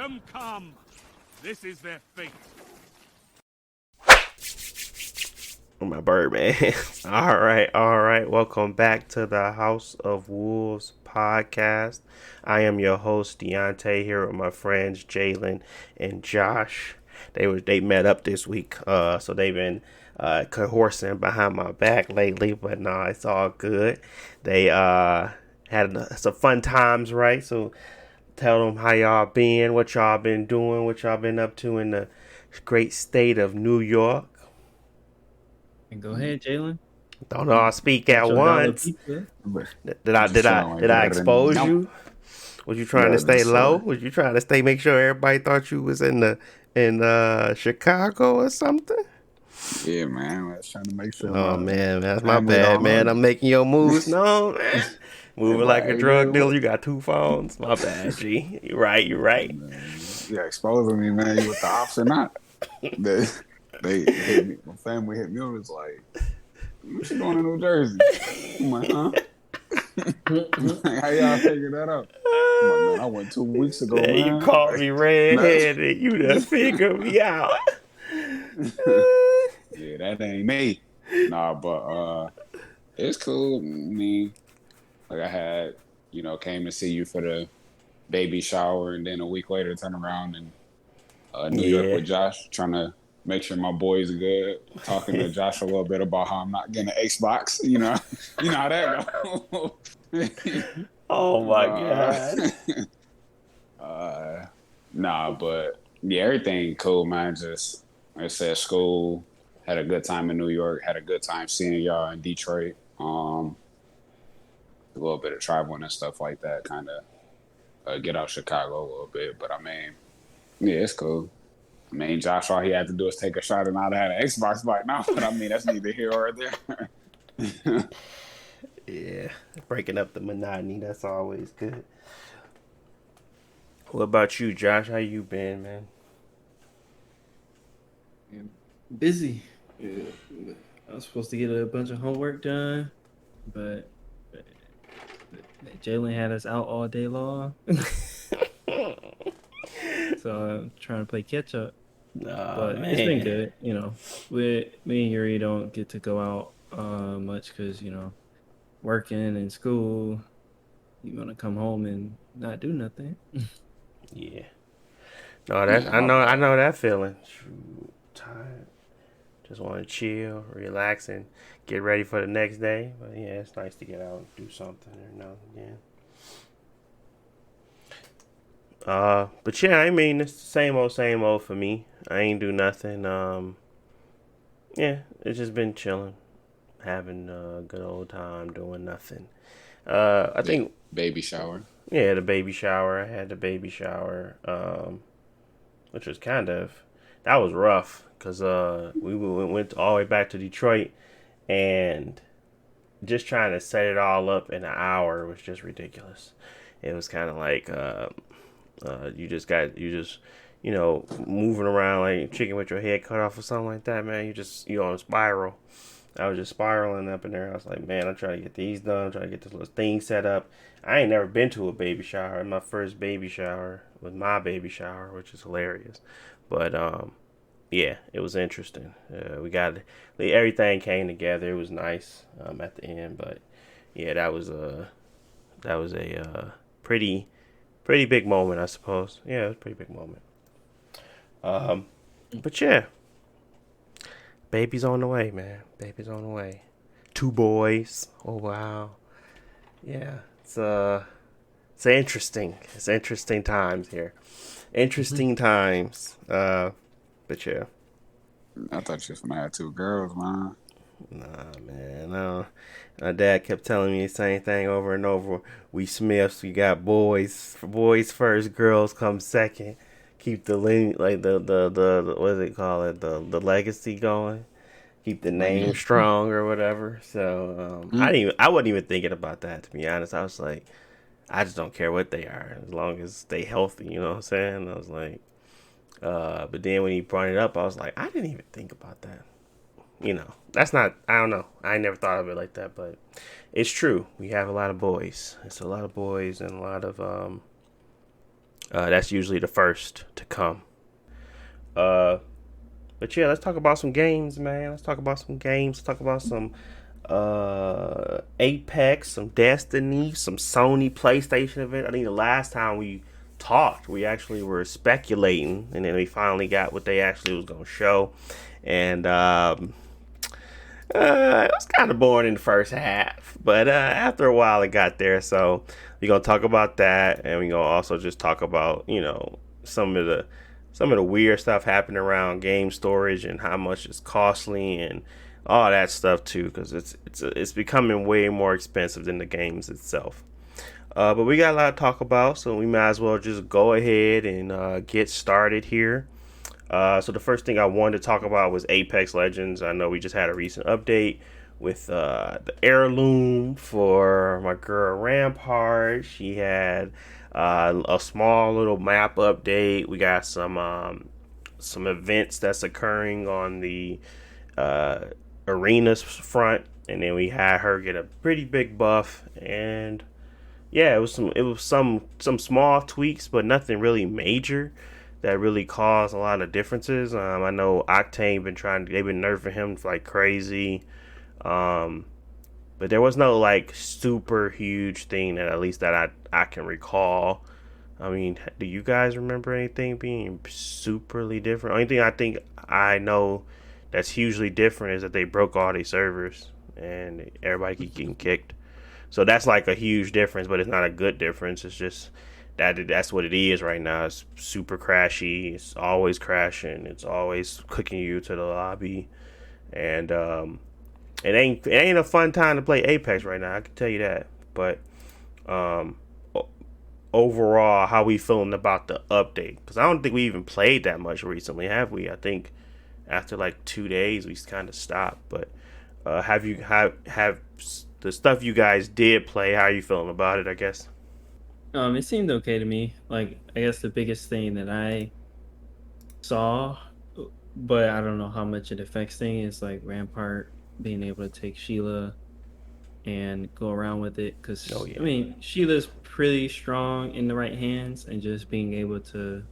them come. This is their fate. My bird, man. All right. Welcome back to the House of Wolves podcast. I am your host, Deontay, here with my friends Jalen and Josh. They met up this week, so they've been coercing behind my back lately, but nah, it's all good. They had some fun times, right? So tell them how y'all been, what y'all been doing, what y'all been up to in the great state of New York. And go ahead, Jalen. Don't all speak at once. Did I expose you? Was you trying to stay low? Was you trying to make sure everybody thought you was in Chicago or something? Yeah, man. I was trying to make sure. Oh man, that's my bad, man. I'm making your moves. No, man. Moving like a drug dealer. You got two phones. My bad, G. You're right. Yeah, exposing me, man. You with the ops or not? They hit me. My family hit me. It was like, what you doing in New Jersey? I'm like, huh? How y'all figure that out? I'm like, man, I went 2 weeks ago, man. You called me red-headed. You done figured me out. Yeah, that ain't me. Nah, but it's cool. I mean, like I had, came to see you for the baby shower, and then a week later turn around and New York with Josh, trying to make sure my boy's good. Talking to Josh a little bit about how I'm not getting an Xbox. You know how that goes. Oh my god. Nah, but yeah, everything cool, man. Just like I said, school. Had a good time in New York. Had a good time seeing y'all in Detroit. A little bit of traveling and stuff like that. Kind of get out Chicago a little bit. But I mean, yeah, it's cool. I mean, Josh, all he had to do is take a shot and I'd have had an Xbox by now. But I mean, that's neither here or there. Yeah, breaking up the monotony, that's always good. What about you, Josh? How you been, man? Busy. Yeah. I was supposed to get a bunch of homework done, but Jalen had us out all day long. So I'm trying to play catch up. But man, it's been good. Me and Yuri don't get to go out much because, working and school. You want to come home and not do nothing. Yeah. No, I know that feeling. Shoot, tired. Just want to chill, relax, and get ready for the next day. But yeah, it's nice to get out and do something every now and again. But yeah, I mean, it's the same old for me. I ain't do nothing. Yeah, it's just been chilling, having a good old time, doing nothing. I think baby shower. Yeah, the baby shower. I had the baby shower, which was that was rough because we went all the way back to Detroit, and just trying to set it all up in an hour was just ridiculous. It was kind of like you just moving around like chicken with your head cut off or something like that, man. You on a spiral. I was just spiraling up in there. I was like, man, I'm trying to get these done. I'm trying to get this little thing set up. I ain't never been to a baby shower. My first baby shower was my baby shower, which is hilarious. But yeah, it was interesting. Everything came together. It was nice at the end. But yeah, that was a pretty big moment, I suppose. Yeah, it was a pretty big moment. But yeah. Baby's on the way, man. Baby's on the way. 2 boys. Oh wow. Yeah. It's interesting. It's interesting times here. Interesting times. But yeah. I thought you was gonna have 2 girls, man. Nah, man. No. My dad kept telling me the same thing over and over. We Smiths, we got boys. Boys first, girls come second. Keep the what do they call it? The legacy going. Keep the name strong or whatever. So I wasn't even thinking about that, to be honest. I was like, I just don't care what they are as long as they healthy. You know what I'm saying? I was like, but then when he brought it up, I was like, I didn't even think about that. That's not. I don't know. I never thought of it like that, but it's true. We have a lot of boys. It's a lot of boys and a lot of That's usually the first to come. But yeah, let's talk about some games, man. Let's talk about some games. Let's talk about some Apex, some Destiny, some Sony PlayStation event. I think the last time we talked, we actually were speculating, and then we finally got what they actually was gonna show. And it was kind of boring in the first half, but after a while it got there. So we're gonna talk about that, and we're gonna also just talk about some of the weird stuff happening around game storage and how much it's costly and all that stuff too, because it's becoming way more expensive than the games itself. But we got a lot to talk about, so we might as well just go ahead and get started here. So the first thing I wanted to talk about was Apex Legends. I know we just had a recent update with the heirloom for my girl Rampart. She had a small little map update. We got some events that's occurring on the arenas front, and then we had her get a pretty big buff. And yeah, it was some small tweaks, but nothing really major that really caused a lot of differences. I know Octane they've been nerfing him like crazy. But there was no like super huge thing that at least that I can recall. I mean, do you guys remember anything being superly different? Only thing I think I know that's hugely different is that they broke all these servers and everybody keep getting kicked. So that's like a huge difference, but it's not a good difference. It's just that's what it is right now. It's super crashy. It's always crashing. It's always clicking you to the lobby, and it ain't a fun time to play Apex right now. I can tell you that. But overall, how we feeling about the update? Because I don't think we even played that much recently, have we? I think after like 2 days we kind of stopped. But have the stuff you guys did play? How are you feeling about it? I guess. It seemed okay to me. Like, I guess the biggest thing that I saw, but I don't know how much it affects things, is like Rampart being able to take Sheila and go around with it. Because, I mean, Sheila's pretty strong in the right hands, and just being able to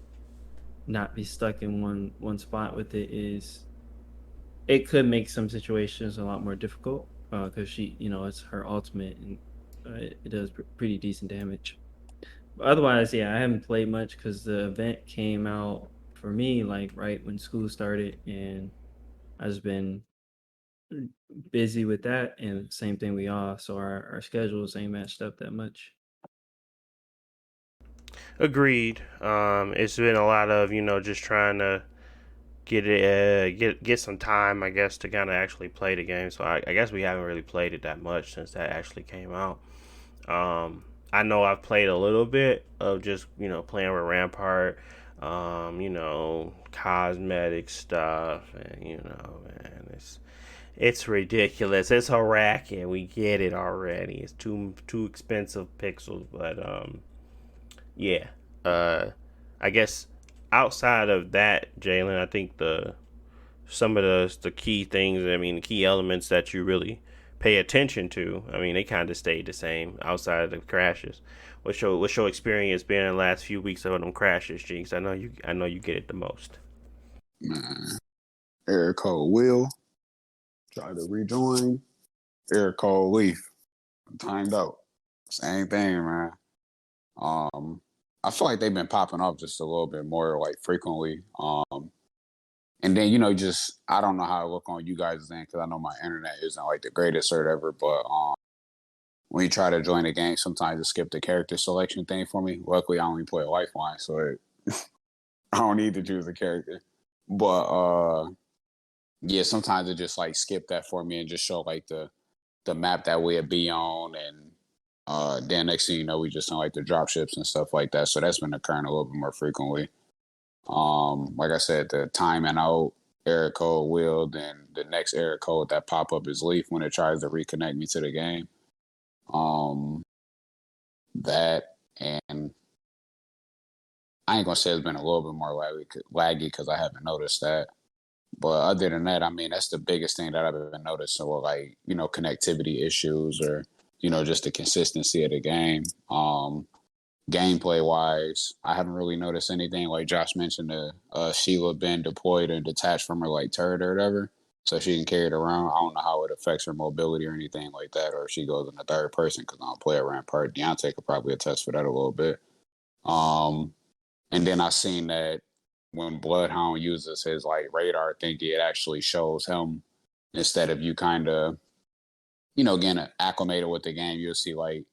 not be stuck in one spot with it could make some situations a lot more difficult, because she, it's her ultimate, and it does pretty decent damage. Otherwise, yeah, I haven't played much because the event came out for me like right when school started, and I've just been busy with that. And same thing we all, so our schedules ain't matched up that much. Agreed. It's been a lot of just trying to get some time, I guess, to kind of actually play the game. So I guess we haven't really played it that much since that actually came out. I know I've played a little bit of just, playing with Rampart, cosmetic stuff, and, man, it's ridiculous. It's a racket. We get it already. It's too expensive pixels, but, yeah. I guess outside of that, Jalen, I think some of the key things, the key elements that you really pay attention to, they kind of stayed the same outside of the crashes. What's your experience been in the last few weeks of them crashes, Jinx? I know you get it the most. Man, Eric Cole Will try to rejoin. Eric Cole Leaf timed out. Same thing, man. I feel like they've been popping up just a little bit more like frequently. And then, just, I don't know how I look on you guys' end, because I know my internet isn't like the greatest or whatever, but when you try to join a game, sometimes it skip the character selection thing for me. Luckily, I only play a Lifeline, so I don't need to choose a character. But yeah, sometimes it just like skip that for me and just show like the map that we'd be on, and then next thing you know, we just on like the drop ships and stuff like that. So that's been occurring a little bit more frequently. Like I said, the timing out Eric Code will, then the next Eric Code that pop up is Leaf when it tries to reconnect me to the game. That, and I ain't gonna say it's been a little bit more laggy because I haven't noticed that. But other than that, that's the biggest thing that I've been noticing, or like, connectivity issues, or, just the consistency of the game. gameplay wise, I haven't really noticed anything. Like Josh mentioned, Sheila been deployed and detached from her like turret or whatever, so she can carry it around. I don't know how it affects her mobility or anything like that, or if she goes in the third person because I don't play a Rampart. Deontay could probably attest for that a little bit. And then I seen that when Bloodhound uses his like radar thingy, it actually shows him instead of you kind of, getting acclimated with the game. You'll see like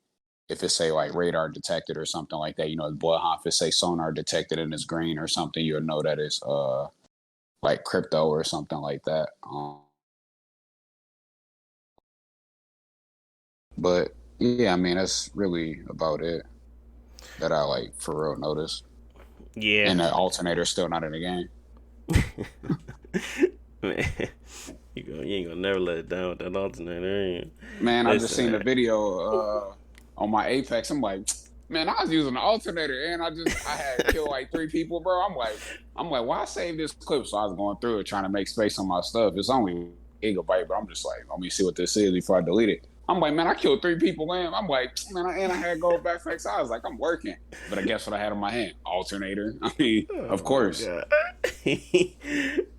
if it say like radar detected or something like that, the Bloodhound, if it say sonar detected and it's green or something, you'll know that it's like crypto or something like that. But yeah, I mean that's really about it that I like for real notice. Yeah. And the alternator's still not in the game. Man, you ain't gonna never let it down with that alternator. Man, I just seen the video on my Apex. I'm like, man, I was using the alternator and I had killed like 3 people, bro. I'm like, why save this clip? So I was going through it trying to make space on my stuff. It's only gigabyte, but I'm just like, let me see what this is before I delete it. I'm like, man, I killed 3 people, man. I'm like, man, and I had gold backpacks. I was like, I'm working. But I guess what I had in my hand? Alternator. I mean, of course. This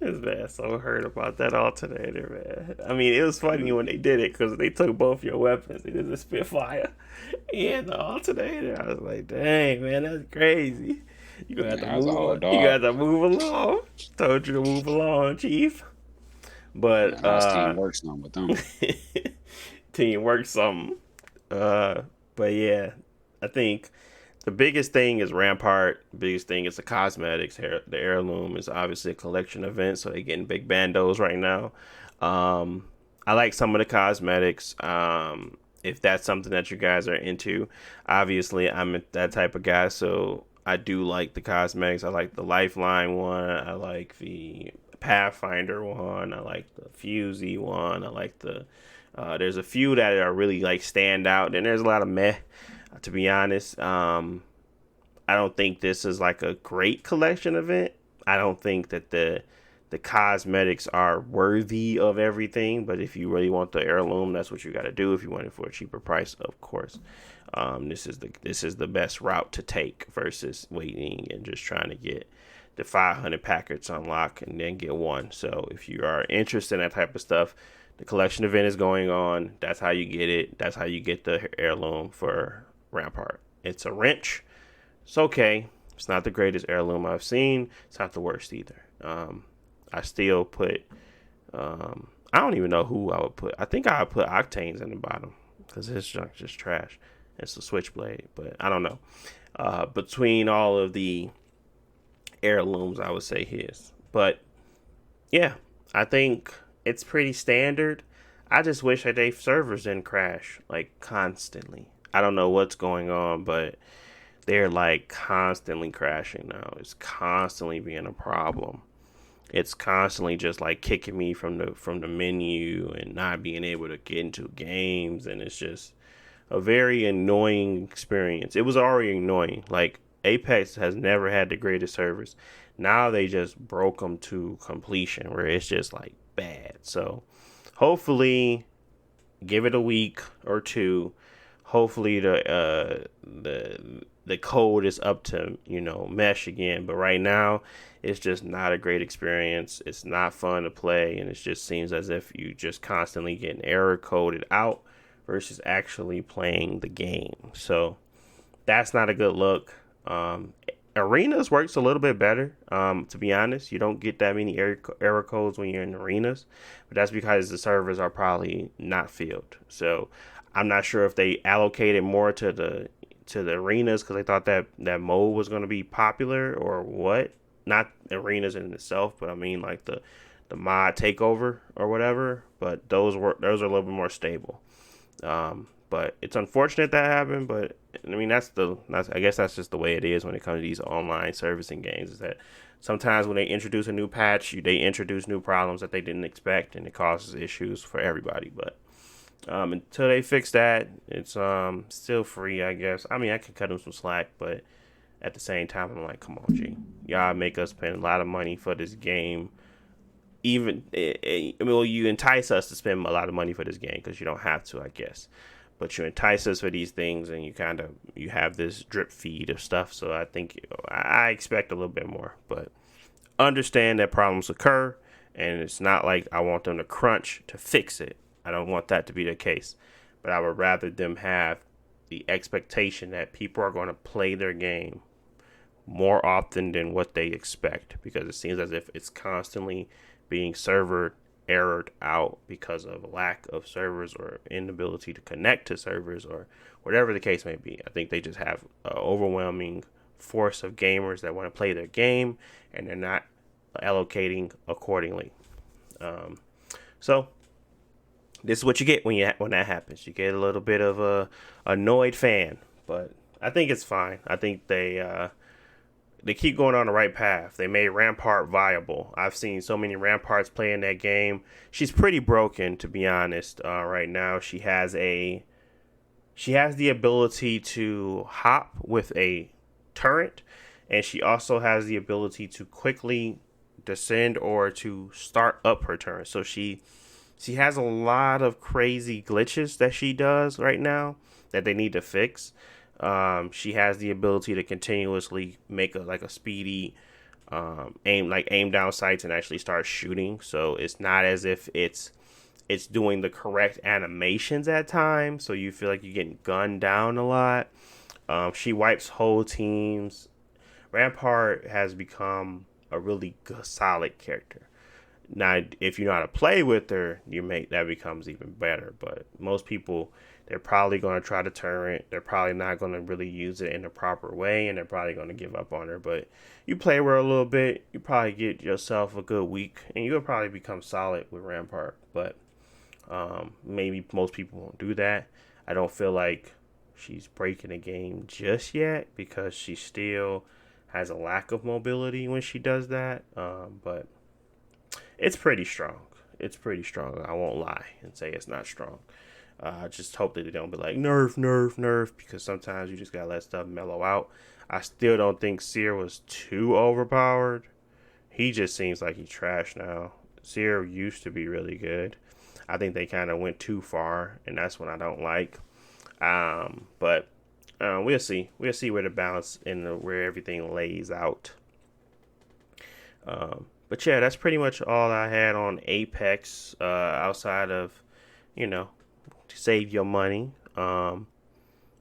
man so hurt about that alternator, man. I mean, it was funny when they did it because they took both your weapons. They did the Spitfire and the alternator. I was like, dang, man, that's crazy. You gonna have to move on. You got to move along. Told you to move along, Chief. But teamwork something with them. Teamwork something. But yeah, I think the biggest thing is Rampart. The biggest thing is the cosmetics. The heirloom is obviously a collection event, so they're getting big bandos right now. I like some of the cosmetics. If that's something that you guys are into, obviously I'm that type of guy, so I do like the cosmetics. I like the Lifeline one. I like the Pathfinder one. I like the Fusey one. I like the there's a few that are really like stand out, and there's a lot of meh, to be honest. I don't think this is like a great collection event. I don't think that the cosmetics are worthy of everything, but if you really want the heirloom, that's what you got to do. If you want it for a cheaper price, of course. This is the best route to take versus waiting and just trying to get the 500 packets unlocked and then get one. So if you are interested in that type of stuff, the collection event is going on. That's how you get it. That's how you get the heirloom for Rampart. It's a wrench. It's okay. It's not the greatest heirloom I've seen. It's not the worst either. I still put, I don't even know who I would put. I think I would put Octanes in the bottom because his junk just trash. It's a switchblade, but I don't know. Between all of the heirlooms, I would say his. But yeah, I think it's pretty standard. I just wish that their servers didn't crash like constantly. I don't know what's going on, but they're like constantly crashing now. It's constantly being a problem. It's constantly just like kicking me from the menu and not being able to get into games, and it's just a very annoying experience. It was already annoying. Like Apex has never had the greatest servers. Now they just broke them to completion where it's just like bad. So hopefully give it a week or two. Hopefully the code is up to, mesh again. But right now it's just not a great experience. It's not fun to play, and it just seems as if you just constantly getting error coded out versus actually playing the game. So that's not a good look. Arenas works a little bit better. To be honest, you don't get that many error codes when you're in arenas, but that's because the servers are probably not filled. So I'm not sure if they allocated more to the arenas because they thought that mode was going to be popular or what. Not arenas in itself, but I mean like the mod takeover or whatever. But those are a little bit more stable. But it's unfortunate that happened. But I mean I guess that's just the way it is when it comes to these online servicing games. Is that sometimes when they introduce a new patch, they introduce new problems that they didn't expect, and it causes issues for everybody. But until they fix that, it's still free, I guess. I mean, I could cut them some slack, but at the same time, I'm like, come on, G, y'all make us spend a lot of money for this game. You entice us to spend a lot of money for this game because you don't have to, I guess. but you entice us with these things, and you have this drip feed of stuff. So I think I expect a little bit more, but understand that problems occur, and it's not like I want them to crunch to fix it. I don't want that to be the case, but I would rather them have the expectation that people are going to play their game more often than what they expect, because it seems as if it's constantly being server errored out because of lack of servers or inability to connect to servers or whatever the case may be. I think they just have an overwhelming force of gamers that want to play their game, and they're not allocating accordingly. So this is what you get when that happens. You get a little bit of a annoyed fan, but I think it's fine. I think they keep going on the right path. They made Rampart viable. I've seen so many Ramparts play in that game. She's pretty broken, to be honest. Right now, she has the ability to hop with a turret, and she also has the ability to quickly descend or to start up her turret. So she has a lot of crazy glitches that she does right now that they need to fix. She has the ability to continuously make a speedy aim down sights and actually start shooting. So it's not as if it's doing the correct animations at times, so you feel like you're getting gunned down a lot. She wipes whole teams. Rampart has become a really good, solid character. Now, if you know how to play with her, that becomes even better. But most people, they're probably going to try to turret. They're probably not going to really use it in the proper way, and they're probably going to give up on her. But you play with her a little bit, you probably get yourself a good week, and you'll probably become solid with Rampart. But maybe most people won't do that. I don't feel like she's breaking the game just yet, because she still has a lack of mobility when she does that. But it's pretty strong. It's pretty strong. I won't lie and say it's not strong. I just hope that they don't be like, nerf, nerf, nerf, because sometimes you just gotta let stuff mellow out. I still don't think Seer was too overpowered. He just seems like he's trash now. Seer used to be really good. I think they kind of went too far, and that's what I don't like. But we'll see. We'll see where the balance and where everything lays out. But yeah, that's pretty much all I had on Apex. Outside of, to save your money. But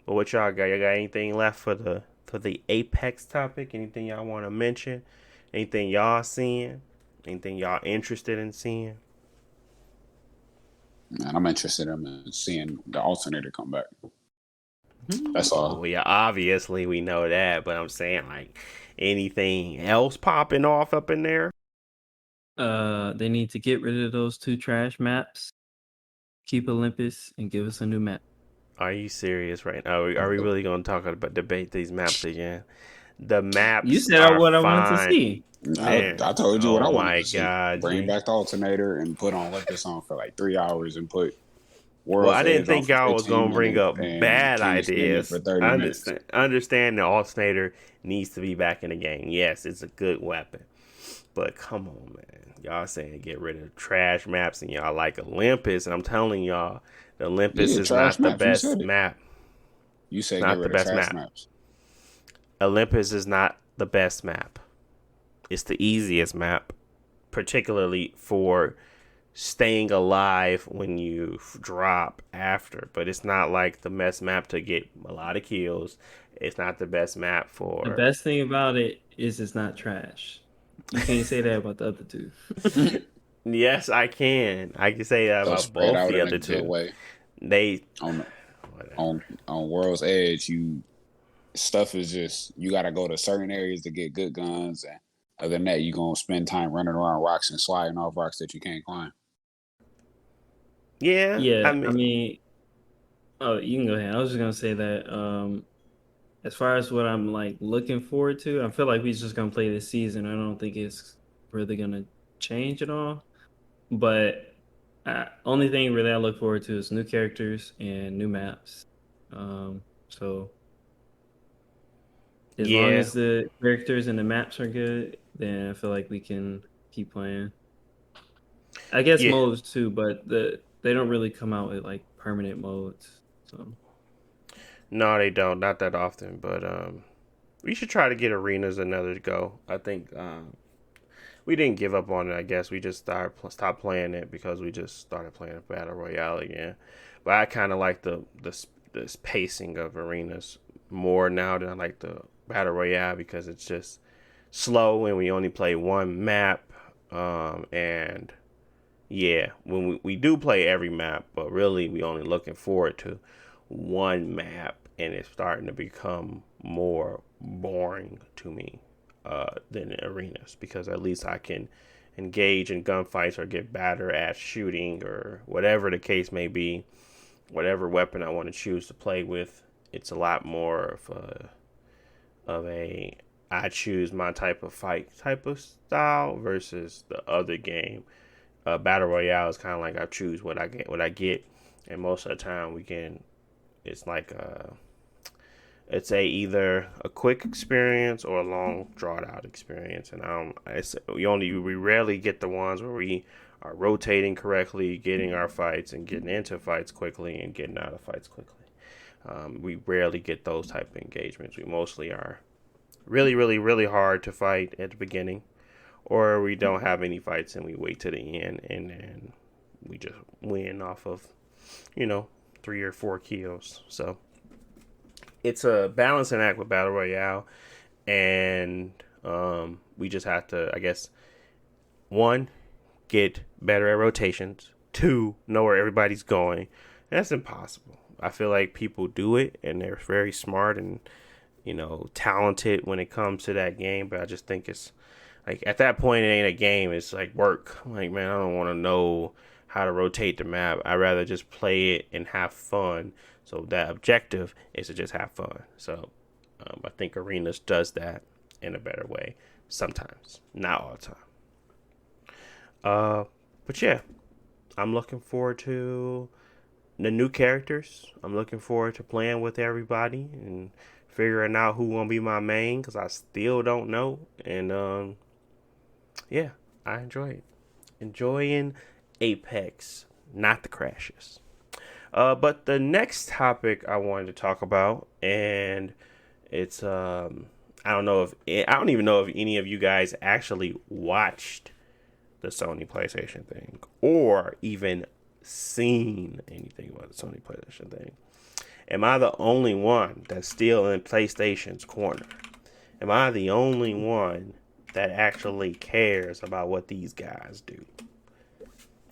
what y'all got? Y'all got anything left for the Apex topic? Anything y'all want to mention? Anything y'all seeing? Anything y'all interested in seeing? Man, I'm interested in seeing the alternator come back. That's all. Well, yeah, obviously we know that, but I'm saying, like, anything else popping off up in there? They need to get rid of those 2 trash maps, keep Olympus, and give us a new map. Are you serious right now? Are we really going to debate these maps again? The maps. You said what I wanted to see. I told you what I wanted to see. God, bring back the alternator and put on Olympus on for like 3 hours and put. Well, I didn't think y'all was going to bring up bad ideas. Understand the alternator needs to be back in the game. Yes, it's a good weapon. But come on, man. Y'all saying get rid of trash maps and y'all like Olympus. And I'm telling y'all, the Olympus is not the best map. You said not the best maps. Olympus is not the best map. It's the easiest map, particularly for staying alive when you drop after. But it's not like the best map to get a lot of kills. It's not the best map for... The best thing about it is it's not trash. You can't say that about the other 2. Yes, I can. I can say that about both the other 2. Way. They on World's Edge, stuff is just, you got to go to certain areas to get good guns, and other than that, you're going to spend time running around rocks and sliding off rocks that you can't climb. Yeah. I mean, oh, you can go ahead. I was just going to say that as far as what I'm like looking forward to, I feel like we're just going to play this season. I don't think it's really going to change at all. But only thing really I look forward to is new characters and new maps. So as long as the characters and the maps are good, then I feel like we can keep playing. I guess modes too, but they don't really come out with like permanent modes. So No, they don't. Not that often, but we should try to get arenas another go. I think we didn't give up on it. I guess we just stopped playing it because we just started playing Battle Royale again. But I kind of like the pacing of arenas more now than I like the Battle Royale because it's just slow and we only play one map. And yeah, when we do play every map, but really we only looking forward to one map, and it's starting to become more boring to me than arenas because at least I can engage in gunfights or get better at shooting or whatever the case may be, whatever weapon I want to choose to play with. It's a lot more of a I choose my type of fight type of style versus the other game. Battle Royale is kind of like I choose what I get, and most of the time it's like it's either a quick experience or a long drawn out experience, and we rarely get the ones where we are rotating correctly, getting our fights and getting into fights quickly and getting out of fights quickly. We rarely get those type of engagements. We mostly are really, really, really hard to fight at the beginning, or we don't have any fights and we wait to the end and then we just win off of 3 or 4 kills. So it's a balancing act with Battle Royale, and we just have to, I guess, 1, get better at rotations, 2, know where everybody's going. That's impossible. I feel like people do it and they're very smart and talented when it comes to that game, but I just think it's like at that point it ain't a game, it's like work. Like, man, I don't want to know how to rotate the map. I'd rather just play it and have fun. So that objective is to just have fun. So I think Arenas does that in a better way sometimes, not all the time. But yeah, I'm looking forward to the new characters. I'm looking forward to playing with everybody and figuring out who gonna be my main because I still don't know. And yeah, I enjoy it. Enjoying Apex, not the crashes. But the next topic I wanted to talk about, and it's I don't even know if any of you guys actually watched the Sony PlayStation thing or even seen anything about the Sony PlayStation thing. Am I the only one that's still in PlayStation's corner? Am I the only one that actually cares about what these guys do?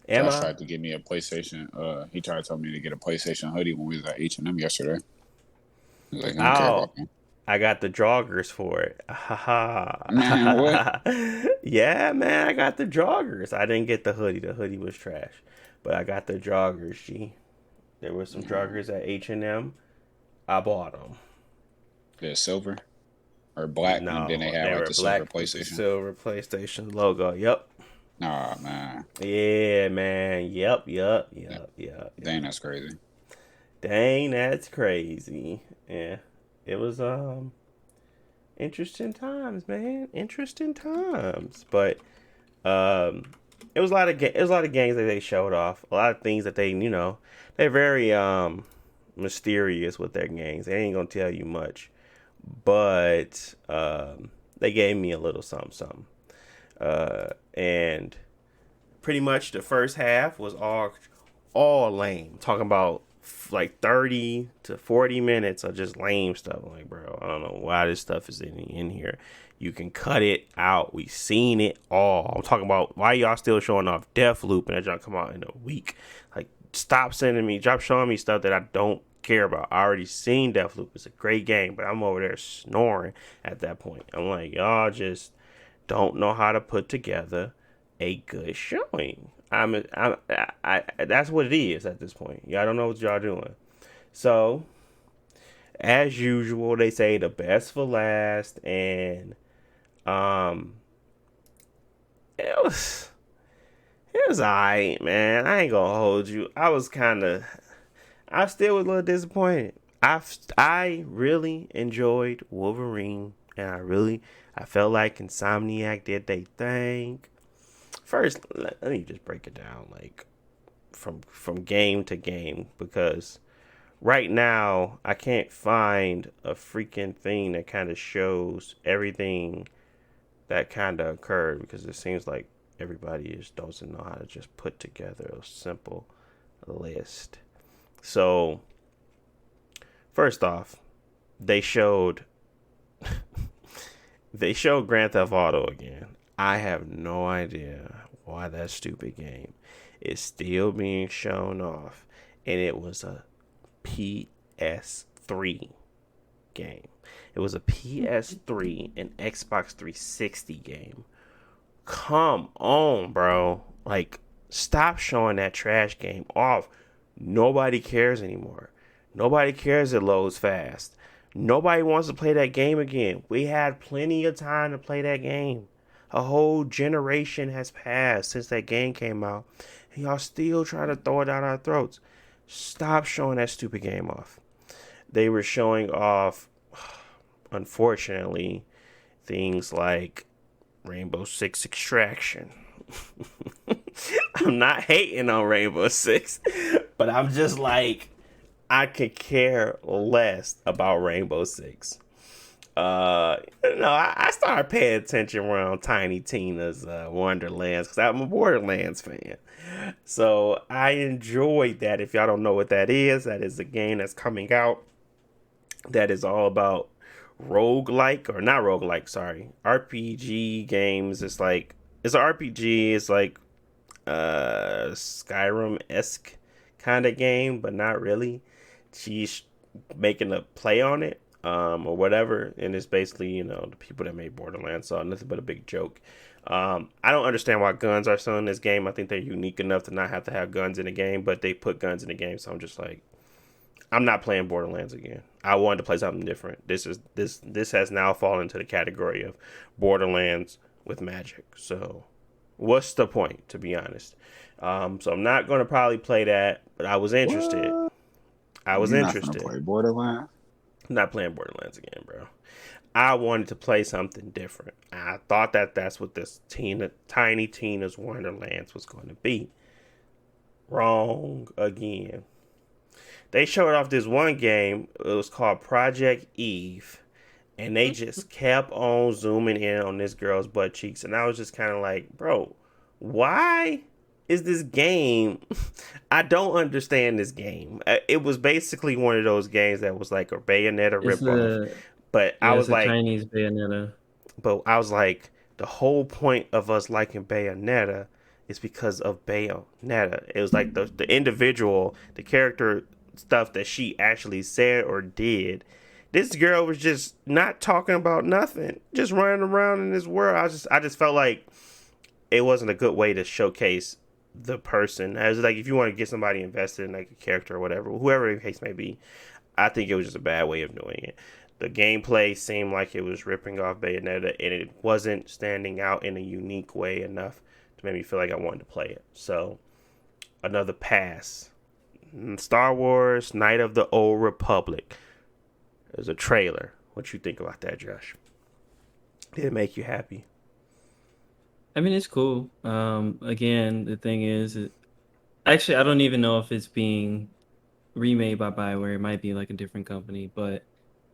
Josh tried to give me a PlayStation. He tried to tell me to get a PlayStation hoodie when we was at H&M yesterday. He was like, I don't care about them. I got the joggers for it. Man, what? Yeah, man, I got the joggers. I didn't get the hoodie. The hoodie was trash. But I got the joggers, G. There were some joggers at H&M. I bought them. They're silver or black, No, and then they had like the silver PlayStation. Silver PlayStation logo. Yep. Nah, man. Yeah, man. Yep. Dang, that's crazy. Dang, that's crazy. Yeah. It was interesting times, man. Interesting times. But it was a lot of games that they showed off. A lot of things that they're very mysterious with their games. They ain't gonna tell you much, but they gave me a little something. And pretty much the first half was all lame. Talking about like 30 to 40 minutes of just lame stuff. I'm like, bro, I don't know why this stuff is in here. You can cut it out. We've seen it all. I'm talking about why y'all still showing off Deathloop and that y'all come out in a week. Like, stop showing me stuff that I don't care about. I already seen Deathloop. It's a great game, but I'm over there snoring at that point. I'm like, y'all just don't know how to put together a good showing. That's what it is at this point. Y'all don't know what y'all doing. So, as usual, they say the best for last, and it was alright, man. I ain't gonna hold you. I still was a little disappointed. I really enjoyed Wolverine, and I felt like Insomniac did their thing. First, let me just break it down, like from game to game, because right now I can't find a freaking thing that kind of shows everything that kind of occurred, because it seems like everybody just doesn't know how to just put together a simple list. So first off, they showed they showed Grand Theft Auto again. I have no idea why that stupid game is still being shown off, and it was a PS3 game. It was a PS3 and Xbox 360 game. Come on, bro. Like, stop showing that trash game off. Nobody cares anymore. Nobody cares it loads fast. Nobody wants to play that game again. We had plenty of time to play that game. A whole generation has passed since that game came out, and y'all still trying to throw it down our throats. Stop showing that stupid game off. They were showing off, unfortunately, things like Rainbow Six Extraction. I'm not hating on Rainbow Six, but I'm just like, I could care less about Rainbow Six. I started paying attention around Tiny Tina's Wonderlands, because I'm a Borderlands fan. So I enjoyed that. If y'all don't know what that is a game that's coming out that is all about roguelike, or not roguelike, sorry, RPG games. It's like, it's an RPG. It's like Skyrim-esque kind of game, but not really. She's making a play on it, or whatever, and it's basically, the people that made Borderlands saw nothing but a big joke. I don't understand why guns are still in this game. I think they're unique enough to not have to have guns in the game, but they put guns in the game, so I'm just like, I'm not playing Borderlands again. I wanted to play something different. This has now fallen into the category of Borderlands with magic. So what's the point, to be honest? So I'm not going to probably play that, but I was interested. What? I was You're interested. not gonna play Borderlands? I'm not playing Borderlands again, bro. I wanted to play something different. I thought that's what this Tiny Tina's Wonderlands was going to be. Wrong again. They showed off this one game. It was called Project Eve, and they just kept on zooming in on this girl's butt cheeks, and I was just kind of like, bro, why is this game? I don't understand this game. It was basically one of those games that was like a Bayonetta ripoff, but I was like, Chinese Bayonetta. But I was like, the whole point of us liking Bayonetta is because of Bayonetta. It was like the individual, the character stuff that she actually said or did. This girl was just not talking about nothing, just running around in this world. I just felt like it wasn't a good way to showcase the person. As like, if you want to get somebody invested in like a character or whatever, whoever the case may be, I think it was just a bad way of doing it. The gameplay seemed like it was ripping off Bayonetta, and it wasn't standing out in a unique way enough to make me feel like I wanted to play it. So, another pass. Star Wars Knight of the Old Republic. There's a trailer. What you think about that, Josh? Did it make you happy? I mean, it's cool. Again, the thing is, actually, I don't even know if it's being remade by BioWare. It might be like a different company, but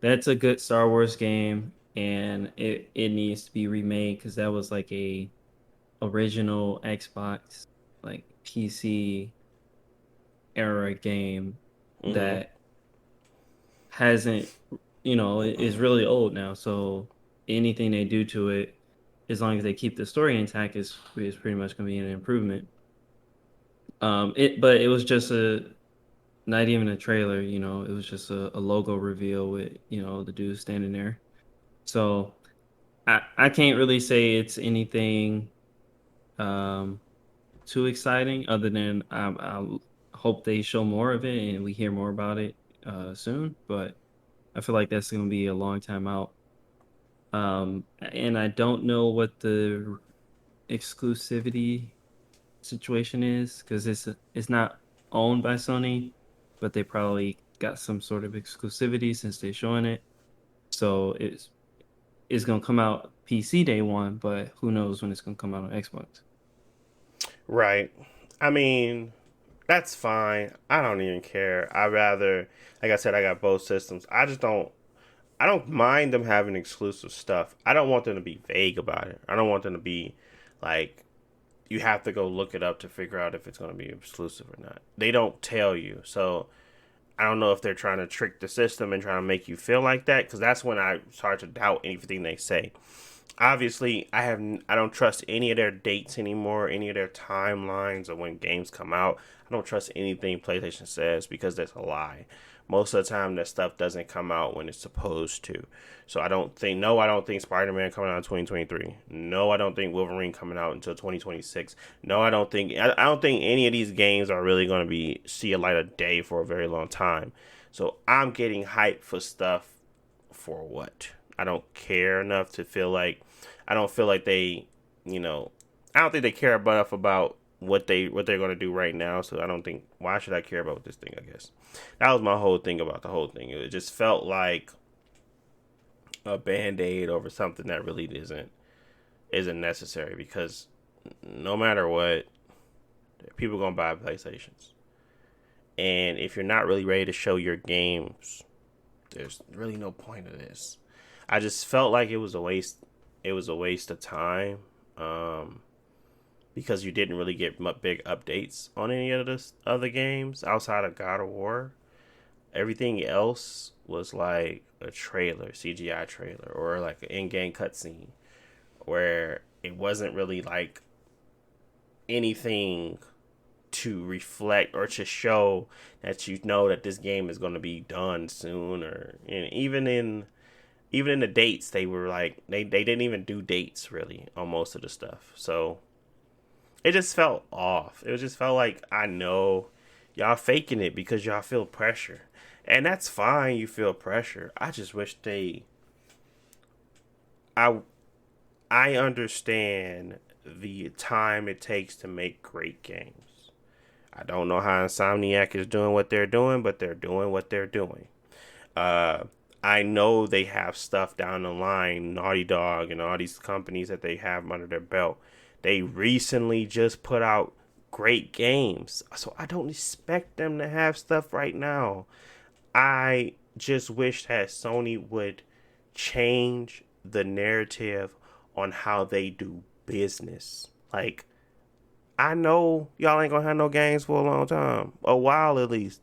that's a good Star Wars game, and it needs to be remade, because that was like a original Xbox, like PC era game that hasn't, is really old now. So anything they do to it, as long as they keep the story intact, is pretty much going to be an improvement. But it was just not even a trailer, it was just a logo reveal with, the dude standing there. So I can't really say it's anything too exciting, other than I hope they show more of it and we hear more about it soon. But I feel like that's going to be a long time out. And I don't know what the exclusivity situation is, because it's not owned by Sony, but they probably got some sort of exclusivity since they're showing it. So it's gonna come out PC day one, but who knows when it's gonna come out on Xbox. Right. I mean, That's fine. I don't even care. I rather, like I said, I got both systems. I don't mind them having exclusive stuff. I don't want them to be vague about it. I don't want them to be like, you have to go look it up to figure out if it's going to be exclusive or not. They don't tell you. So I don't know if they're trying to trick the system and trying to make you feel like that, because that's when I start to doubt anything they say. Obviously, I don't trust any of their dates anymore, any of their timelines of when games come out. I don't trust anything PlayStation says, because that's a lie. Most of the time, that stuff doesn't come out when it's supposed to. So I don't think Spider-Man coming out in 2023. No, I don't think Wolverine coming out until 2026. No, I don't think any of these games are really going to see a light of day for a very long time. So I'm getting hyped for stuff for what? I don't care enough to feel like, I don't feel like they, I don't think they care enough about what they're going to do right now. So I don't think, why should I care about this thing? I guess that was my whole thing about the whole thing. It just felt like a band-aid over something that really isn't necessary, because no matter what, people are going to buy PlayStations. And if you're not really ready to show your games, there's really no point of this. I just felt like it was a waste. It was a waste of time, because you didn't really get big updates on any of the other games outside of God of War. Everything else was like a trailer, CGI trailer, or like an in-game cutscene, where it wasn't really like anything to reflect or to show that that this game is going to be done soon. Or, and even in the dates, they were like, they didn't even do dates really on most of the stuff. So it just felt off. It just felt like, I know y'all faking it because y'all feel pressure. And that's fine, you feel pressure. I just wish I understand the time it takes to make great games. I don't know how Insomniac is doing what they're doing, but they're doing what they're doing. I know they have stuff down the line, Naughty Dog and all these companies that they have under their belt. They recently just put out great games, so I don't expect them to have stuff right now. I just wish that Sony would change the narrative on how they do business. Like, I know y'all ain't gonna have no games for a long time, a while at least.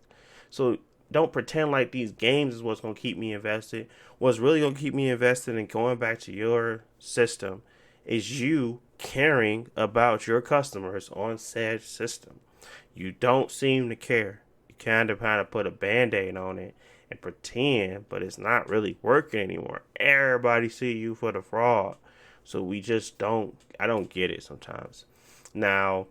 So don't pretend like these games is what's gonna keep me invested. What's really gonna keep me invested in going back to your system is you caring about your customers on said system. You don't seem to care. You kind of put a band-aid on it and pretend, but it's not really working anymore. Everybody see you for the fraud. So I don't get it sometimes. Now,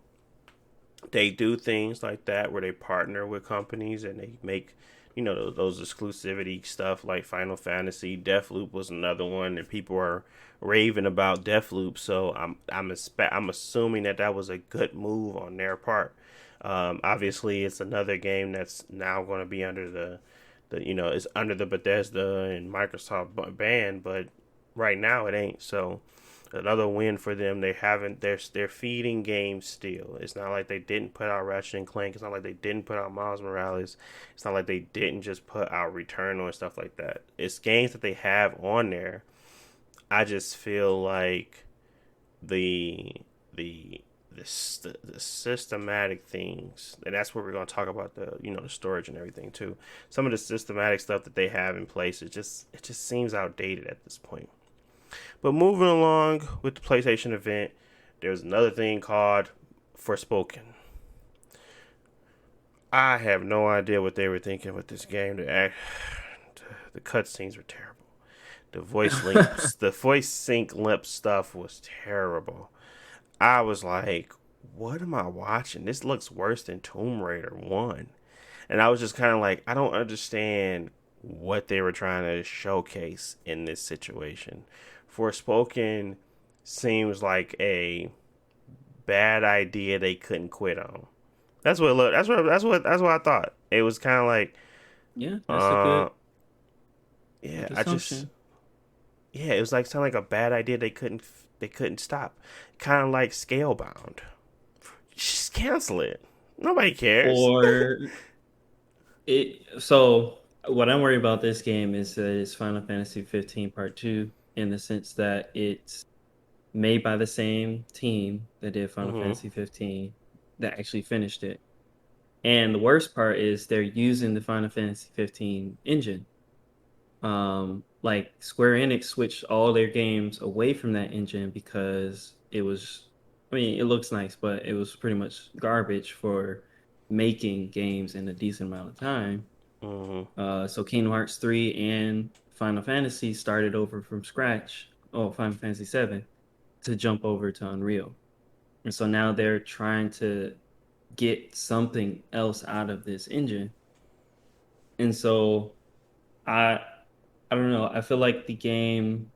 they do things like that where they partner with companies and they make, those exclusivity stuff like Final Fantasy. Deathloop was another one, and people are raving about Deathloop. So I'm assuming that was a good move on their part. Obviously, it's another game that's now going to be under it's under the Bethesda and Microsoft ban, but right now it ain't. So another win for them. They're feeding games still. It's not like they didn't put out Ratchet and Clank. It's not like they didn't put out Miles Morales. It's not like they didn't just put out Returnal and stuff like that. It's games that they have on there. I just feel like the systematic things, and that's where we're going to talk about the storage and everything too. Some of the systematic stuff that they have in place, it just seems outdated at this point. But moving along with the PlayStation event, there's another thing called Forspoken. I have no idea what they were thinking with this game. The cutscenes were terrible. The voice sync lip stuff was terrible. I was like, what am I watching? This looks worse than Tomb Raider 1. And I was just kind of like, I don't understand what they were trying to showcase in this situation. Forspoken seems like a bad idea they couldn't quit on. That's what it looked. That's what I thought. It was kind of like, yeah, that's a good. Yeah, it was like sound like a bad idea they couldn't stop. Kind of like Scalebound. Just cancel it. Nobody cares. or it. So what I'm worried about this game is that it's Final Fantasy 15 Part 2 in the sense that it's made by the same team that did Final Hmm. Fantasy 15 that actually finished it. And the worst part is they're using the Final Fantasy 15 engine. Like Square Enix switched all their games away from that engine because it was, I mean, it looks nice, but it was pretty much garbage for making games in a decent amount of time. Hmm. So Kingdom Hearts 3 and Final Fantasy started over from scratch. Oh, Final Fantasy 7 to jump over to Unreal. And so now they're trying to get something else out of this engine. And so I I don't know. I feel like the game,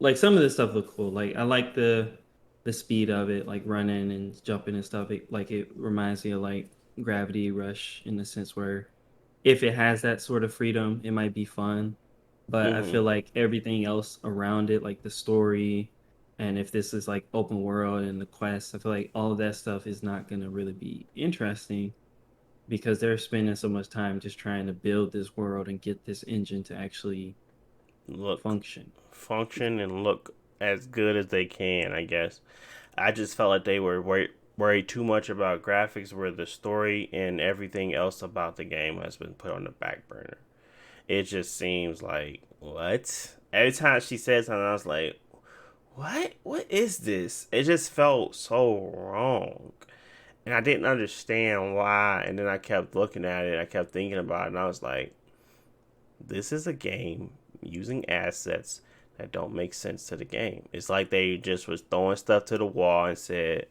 like some of this stuff look cool. Like I like the speed of it, like running and jumping and stuff. It reminds me of like Gravity Rush in the sense where if it has that sort of freedom, it might be fun. But I Hmm. feel like everything else around it, like the story, and if this is like open world and the quests, I feel like all of that stuff is not gonna really be interesting because they're spending so much time just trying to build this world and get this engine to actually Look, function. function and look as good as they can, I guess. I just felt like they were worried too much about graphics, where the story and everything else about the game has been put on the back burner. It just seems like, what? Every time she said something, I was like, what? What is this? It just felt so wrong. And I didn't understand why. And then I kept looking at it. I kept thinking about it. And I was like, this is a game using assets that don't make sense to the game. It's like they just was throwing stuff to the wall and said,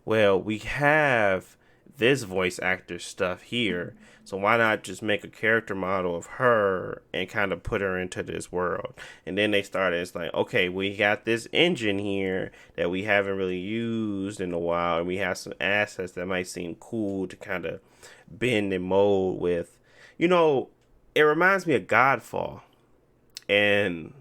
well, we have this voice actor stuff here, so why not just make a character model of her and kind of put her into this world? And then they started, it's like, okay, we got this engine here that we haven't really used in a while, and we have some assets that might seem cool to kind of bend and mold with. You know, it reminds me of Godfall. And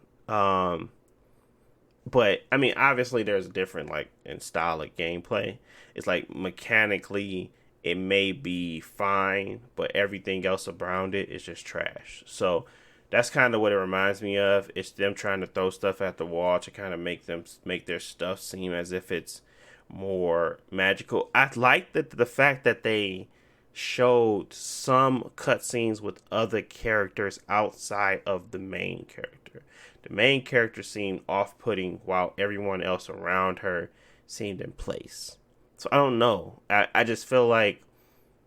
but I mean, obviously, there's a different like in style of gameplay. It's like mechanically, it may be fine, but everything else around it is just trash. So that's kind of what it reminds me of. It's them trying to throw stuff at the wall to kind of make their stuff seem as if it's more magical. I like the fact that they showed some cutscenes with other characters outside of the main character. The main character seemed off putting while everyone else around her seemed in place. So I don't know. I just feel like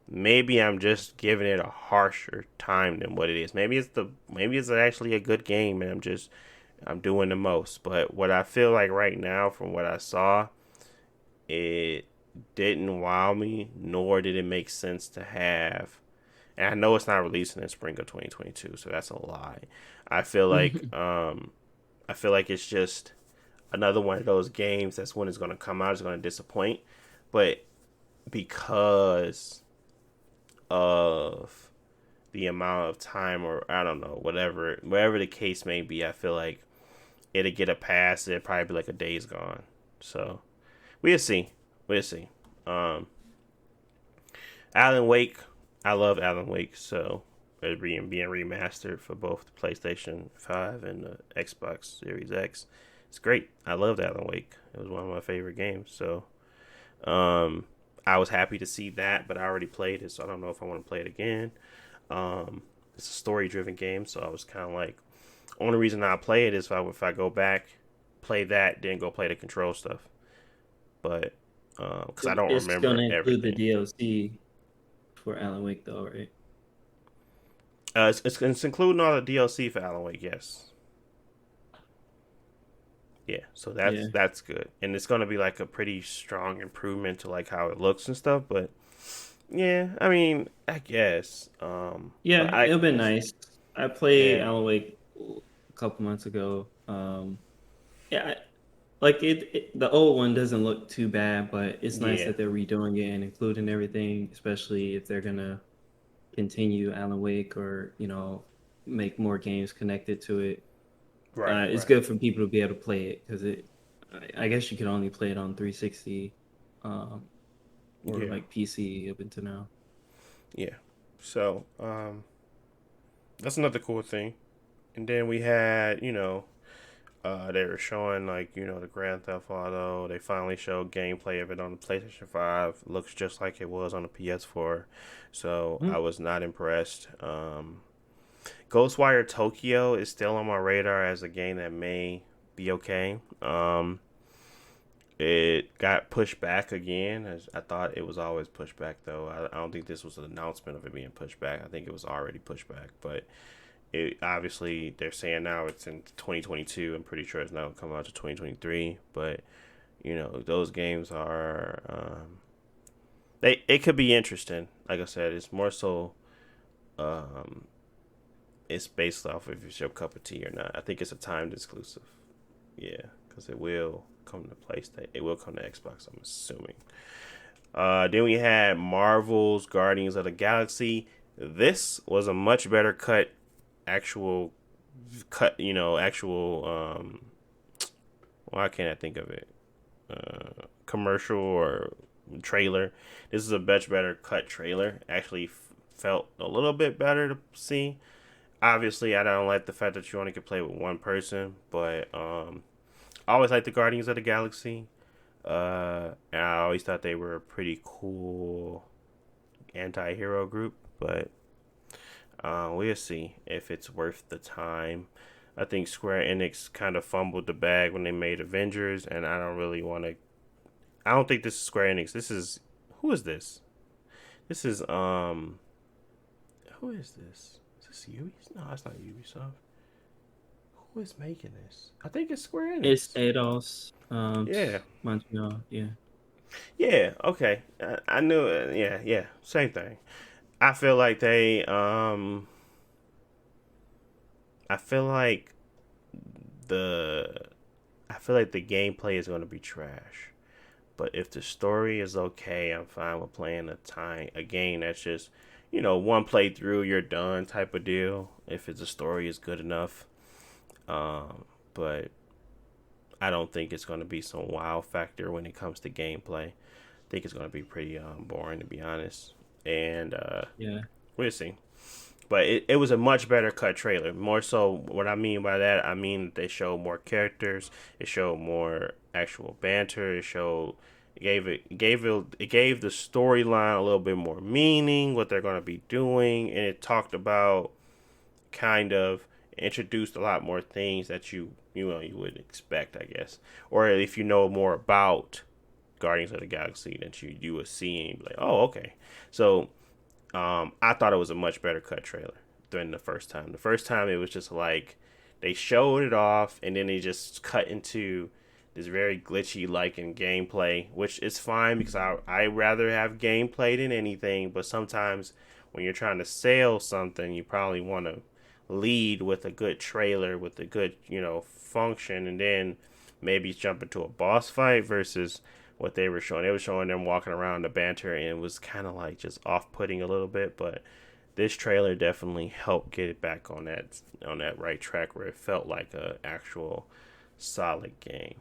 maybe I'm just giving it a harsher time than what it is. Maybe it's actually a good game and I'm doing the most. But what I feel like right now from what I saw, it didn't wow me, nor did it make sense to have. And I know it's not releasing in spring of 2022, so that's a lie. I feel like I feel like it's just another one of those games that's when it's going to come out is going to disappoint, but because of the amount of time or I don't know whatever the case may be, I feel like it'll get a pass. It'll probably be like a Days Gone. So we'll see. We'll see. Um, Alan Wake. I love Alan Wake, so it's being remastered for both the PlayStation 5 and the Xbox Series X. It's great. I loved Alan Wake. It was one of my favorite games. So I was happy to see that, but I already played it, so I don't know if I want to play it again. It's a story-driven game, so I was kind of like, only reason I play it is if I go back, play that, then go play the control stuff. But because I don't It's remember gonna include the everything. DLC for Alan Wake, though, right? It's including all the DLC for Alan Wake, yes. Yeah, so Yeah, that's good, and it's gonna be like a pretty strong improvement to like how it looks and stuff. But yeah, I mean, I guess. But yeah, it'll be nice. I played yeah, Alan Wake a couple months ago. Yeah, like the old one doesn't look too bad, but it's nice yeah, that they're redoing it and including everything, especially if they're gonna continue Alan Wake or make more games connected to it. right, It's right. good for people to be able to play it because I guess you could only play it on 360. Um, or like PC up until now. Yeah. So, that's another cool thing. And then we had, they were showing like, the Grand Theft Auto. They finally showed gameplay of it on the PlayStation 5. Looks just like it was on the PS4. So I was not impressed. Ghostwire Tokyo is still on my radar as a game that may be okay. It got pushed back again. As I thought it was always pushed back, though. I don't think this was an announcement of it being pushed back. I think it was already pushed back. But it obviously they're saying now it's in 2022. I'm pretty sure it's not coming out to 2023. But those games are it could be interesting. Like I said, it's more so it's based off if it's your cup of tea or not. I think it's a timed exclusive. Yeah, because it will come to PlayStation. It will come to Xbox, I'm assuming. Then we had Marvel's Guardians of the Galaxy. This was a much better actual, why can't I think of it? Commercial or trailer. This is a much better cut trailer. Actually felt a little bit better to see. Obviously, I don't like the fact that you only can play with one person, but I always liked the Guardians of the Galaxy. And I always thought they were a pretty cool anti-hero group, but we'll see if it's worth the time. I think Square Enix kind of fumbled the bag when they made Avengers, and I don't really want to. I don't think this is Square Enix. Who is this? This is who is this? Is this Ubisoft? No, it's not Ubisoft. Who is making this? I think it's Square Enix. It's Eidos. Yeah. Montreal. Yeah. Yeah. Okay. I knew it. Yeah. Yeah. Same thing. I feel like they. I feel like the gameplay is going to be trash. But if the story is okay, I'm fine with playing a game that's just, one playthrough, you're done type of deal. If the story is good enough. But I don't think it's going to be some wow factor when it comes to gameplay. I think it's going to be pretty boring, to be honest. And yeah, we'll see. But it was a much better cut trailer. More so, what I mean by that, I mean they showed more characters. It showed more actual banter. It gave the storyline a little bit more meaning, what they're going to be doing, and it talked about kind of introduced a lot more things that you would expect, I guess, or if you know more about Guardians of the Galaxy than you would see and be like, oh, okay. So I thought it was a much better cut trailer than the first time. The first time it was just like they showed it off and then they just cut into this very glitchy like in gameplay, which is fine because I rather have gameplay than anything. But sometimes when you're trying to sell something, you probably want to lead with a good trailer with a good function, and then maybe jump into a boss fight versus what they were showing. They were showing them walking around the banter, and it was kind of like just off-putting a little bit. But this trailer definitely helped get it back on that right track where it felt like a actual solid game.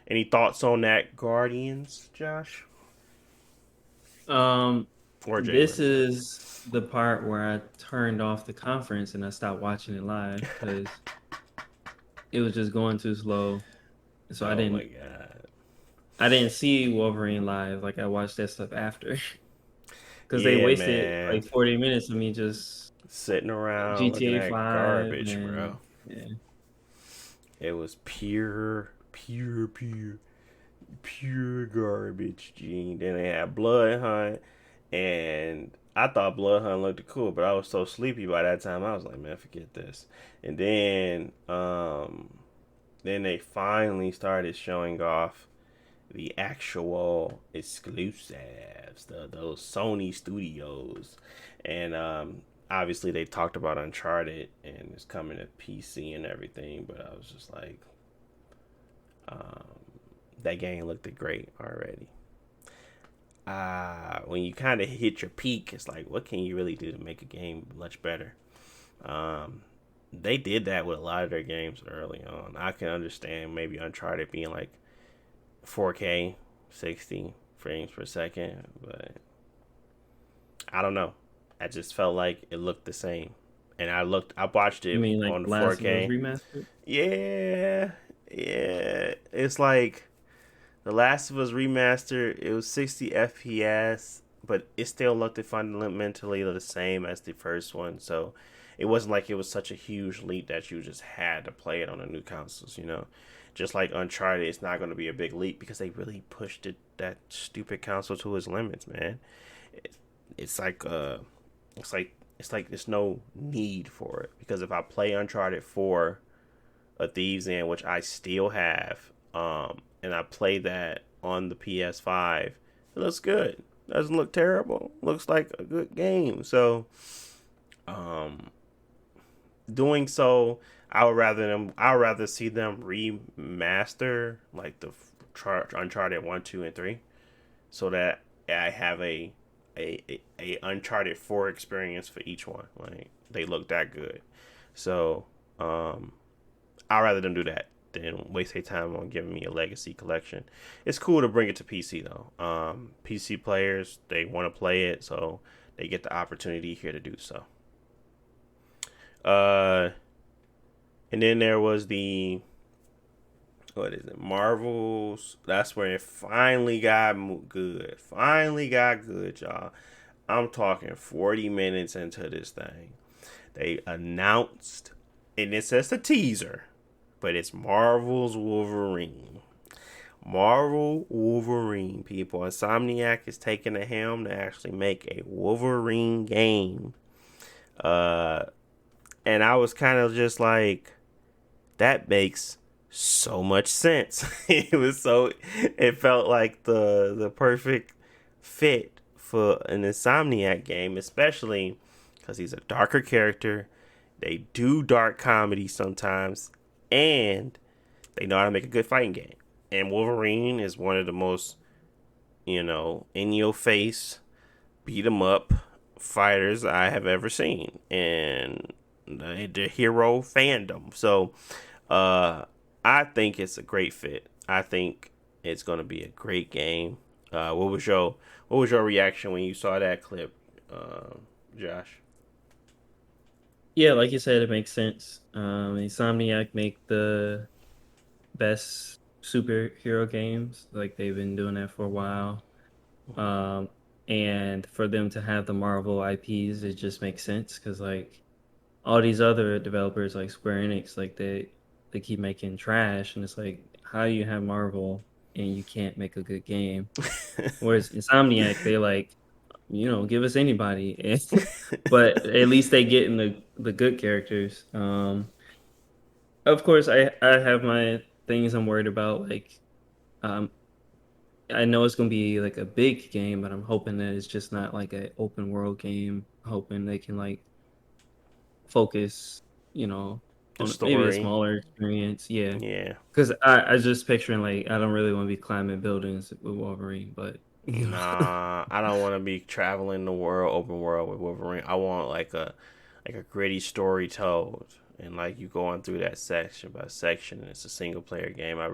Any thoughts on that, Guardians, Josh? This is the part where I turned off the conference and I stopped watching it live because it was just going too slow. So I didn't see Wolverine live. Like I watched that stuff after because they wasted like 40 minutes of me just sitting around GTA 5 garbage, and, bro. Yeah, it was pure garbage, Gene. Then they had Blood Hunt, and I thought Blood Hunt looked cool, but I was so sleepy by that time. I was like, man, forget this. And then they finally started showing off the actual exclusives, those Sony studios, and obviously they talked about Uncharted and it's coming to PC and everything. But I was just like, that game looked great already. When you kind of hit your peak, it's like, what can you really do to make a game much better? They did that with a lot of their games early on. I can understand maybe Uncharted being like 4K, 60 frames per second, but I don't know. I just felt like it looked the same. And I watched You it mean like on Last of Us 4K. remastered? Yeah, yeah. It's like The Last of Us remastered. It was 60 FPS, but it still looked fundamentally the same as the first one. So it wasn't like it was such a huge leap that you just had to play it on the new consoles. Just like Uncharted, it's not going to be a big leap because they really pushed that stupid console to its limits, man. It's like it's like there's no need for it, because if I play Uncharted 4, A Thieves End, which I still have, and I play that on the PS5, it looks good. Doesn't look terrible. Looks like a good game. So, doing so, I would rather see them remaster like the Uncharted 1, 2, and 3, so that I have a Uncharted 4 experience for each one. Like, they look that good. So, I'd rather them do that than waste their time on giving me a legacy collection. It's cool to bring it to PC though. PC players, they want to play it, so they get the opportunity here to do so. And then there was the, what is it, Marvels. That's where it finally got good. Finally got good, y'all. I'm talking 40 minutes into this thing. They announced, and it's just a teaser, but it's Marvel's Wolverine. Marvel Wolverine, people. Insomniac is taking the helm to actually make a Wolverine game. And I was kind of just like, that makes so much sense. It felt like the perfect fit for an Insomniac game, especially because he's a darker character. They do dark comedy sometimes, and they know how to make a good fighting game. And Wolverine is one of the most, in your face, beat 'em up fighters I have ever seen, and the hero fandom. So, I think it's a great fit. I think it's going to be a great game. What was your reaction when you saw that clip, Josh? Yeah, like you said, it makes sense. Insomniac make the best superhero games. Like, they've been doing that for a while. And for them to have the Marvel IPs, it just makes sense because, like, all these other developers like Square Enix, like they keep making trash, and it's like, how do you have Marvel and you can't make a good game? Whereas Insomniac, they like, give us anybody, but at least they get in the good characters. Of course, I have my things I'm worried about. Like, um, I know it's gonna be like a big game, but I'm hoping that it's just not like an open world game. Hoping they can like focus, The on maybe a story. smaller experience. Yeah, Yeah. because I just picturing like I don't really want to be climbing buildings with Wolverine, but Nah, I don't want to be traveling the world, open world with Wolverine. I want like a gritty story told, and like you going through that section by section, and it's a single player game. I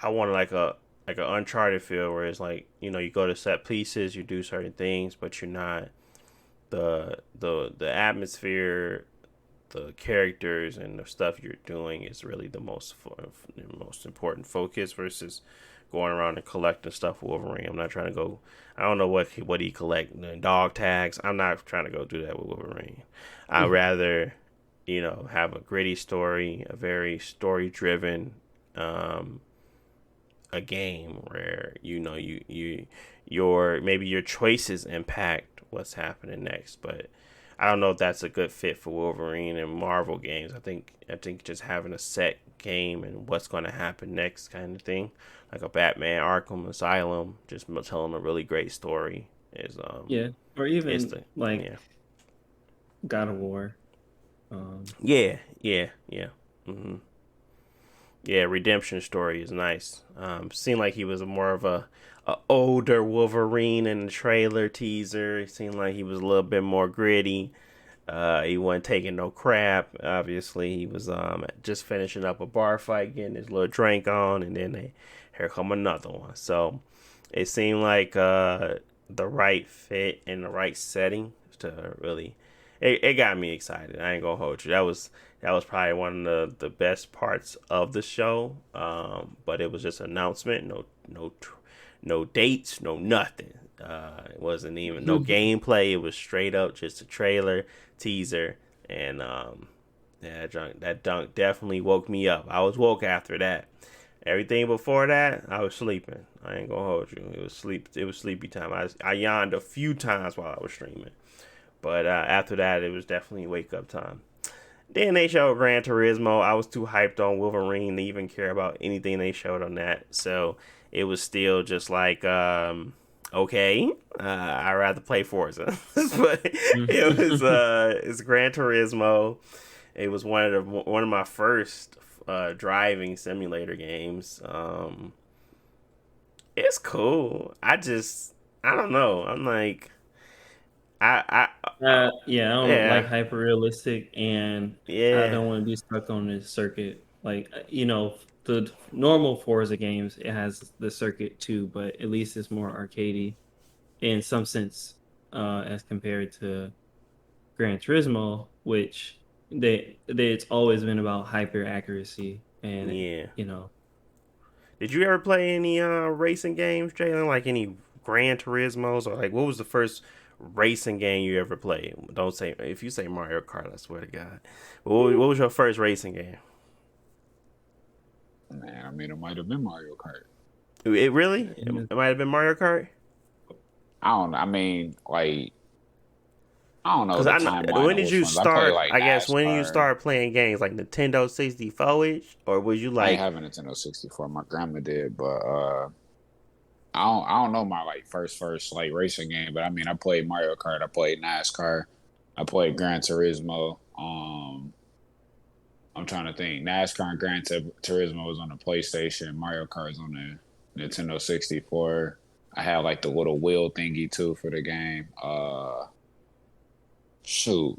want like an Uncharted feel where it's like, you go to set pieces, you do certain things, but you're not the atmosphere, the characters, and the stuff you're doing is really the most important focus versus going around and collecting stuff with Wolverine. I'm not trying to go. I don't know what he collect, dog tags. I'm not trying to go do that with Wolverine. I'd rather, have a gritty story, a very story driven, a game where your choices impact what's happening next. But I don't know if that's a good fit for Wolverine and Marvel games. I think just having a set game and what's going to happen next kind of thing, like a Batman Arkham Asylum, just telling a really great story is yeah, or even like yeah. God of War. Yeah. Yeah, redemption story is nice. Seemed like he was more of a older Wolverine in the trailer teaser. It seemed like he was a little bit more gritty. He wasn't taking no crap. Obviously, he was just finishing up a bar fight, getting his little drink on, and then here come another one. So it seemed like the right fit and the right setting to really. It got me excited. I ain't gonna hold you. That was probably one of the best parts of the show. But it was just an announcement. No dates. No nothing. It wasn't even no gameplay. It was straight up just a trailer teaser, and yeah, that dunk definitely woke me up. I was woke after that. Everything before that, I was sleeping. I ain't gonna hold you. It was sleepy time. I yawned a few times while I was streaming, but after that, it was definitely wake up time. Then they showed Gran Turismo. I was too hyped on Wolverine to even care about anything they showed on that. So it was still just like, okay, I'd rather play Forza. But it was it's Gran Turismo. It was one of my first driving simulator games. It's cool. I don't know. I'm like, Yeah, I don't like hyper realistic, and I yeah, don't want to be stuck on this circuit. Like, the normal Forza games, it has the circuit too, but at least it's more arcadey in some sense, as compared to Gran Turismo, which it's always been about hyper accuracy, and yeah. you know, Did you ever play any racing games, Jalen? Like any Gran Turismos, or like what was the first racing game you ever played? Don't say if you say Mario Kart, I swear to God. What was your first racing game? Man, I mean, it might have been Mario Kart. It really? It might have been Mario Kart. I don't know. I mean, like, I don't know Because the I know, timeline. when did you I play start? like I guess when you NASCAR. start playing games like Nintendo 64ish, or was you I ain't like? have a Nintendo 64. My grandma did, but I don't know my like first like racing game. But I mean, I played Mario Kart. I played NASCAR. I played Gran Turismo. I'm trying to think. NASCAR and Gran Turismo was on the PlayStation. Mario Kart was on the Nintendo 64. I had like the little wheel thingy too for the game. Shoot,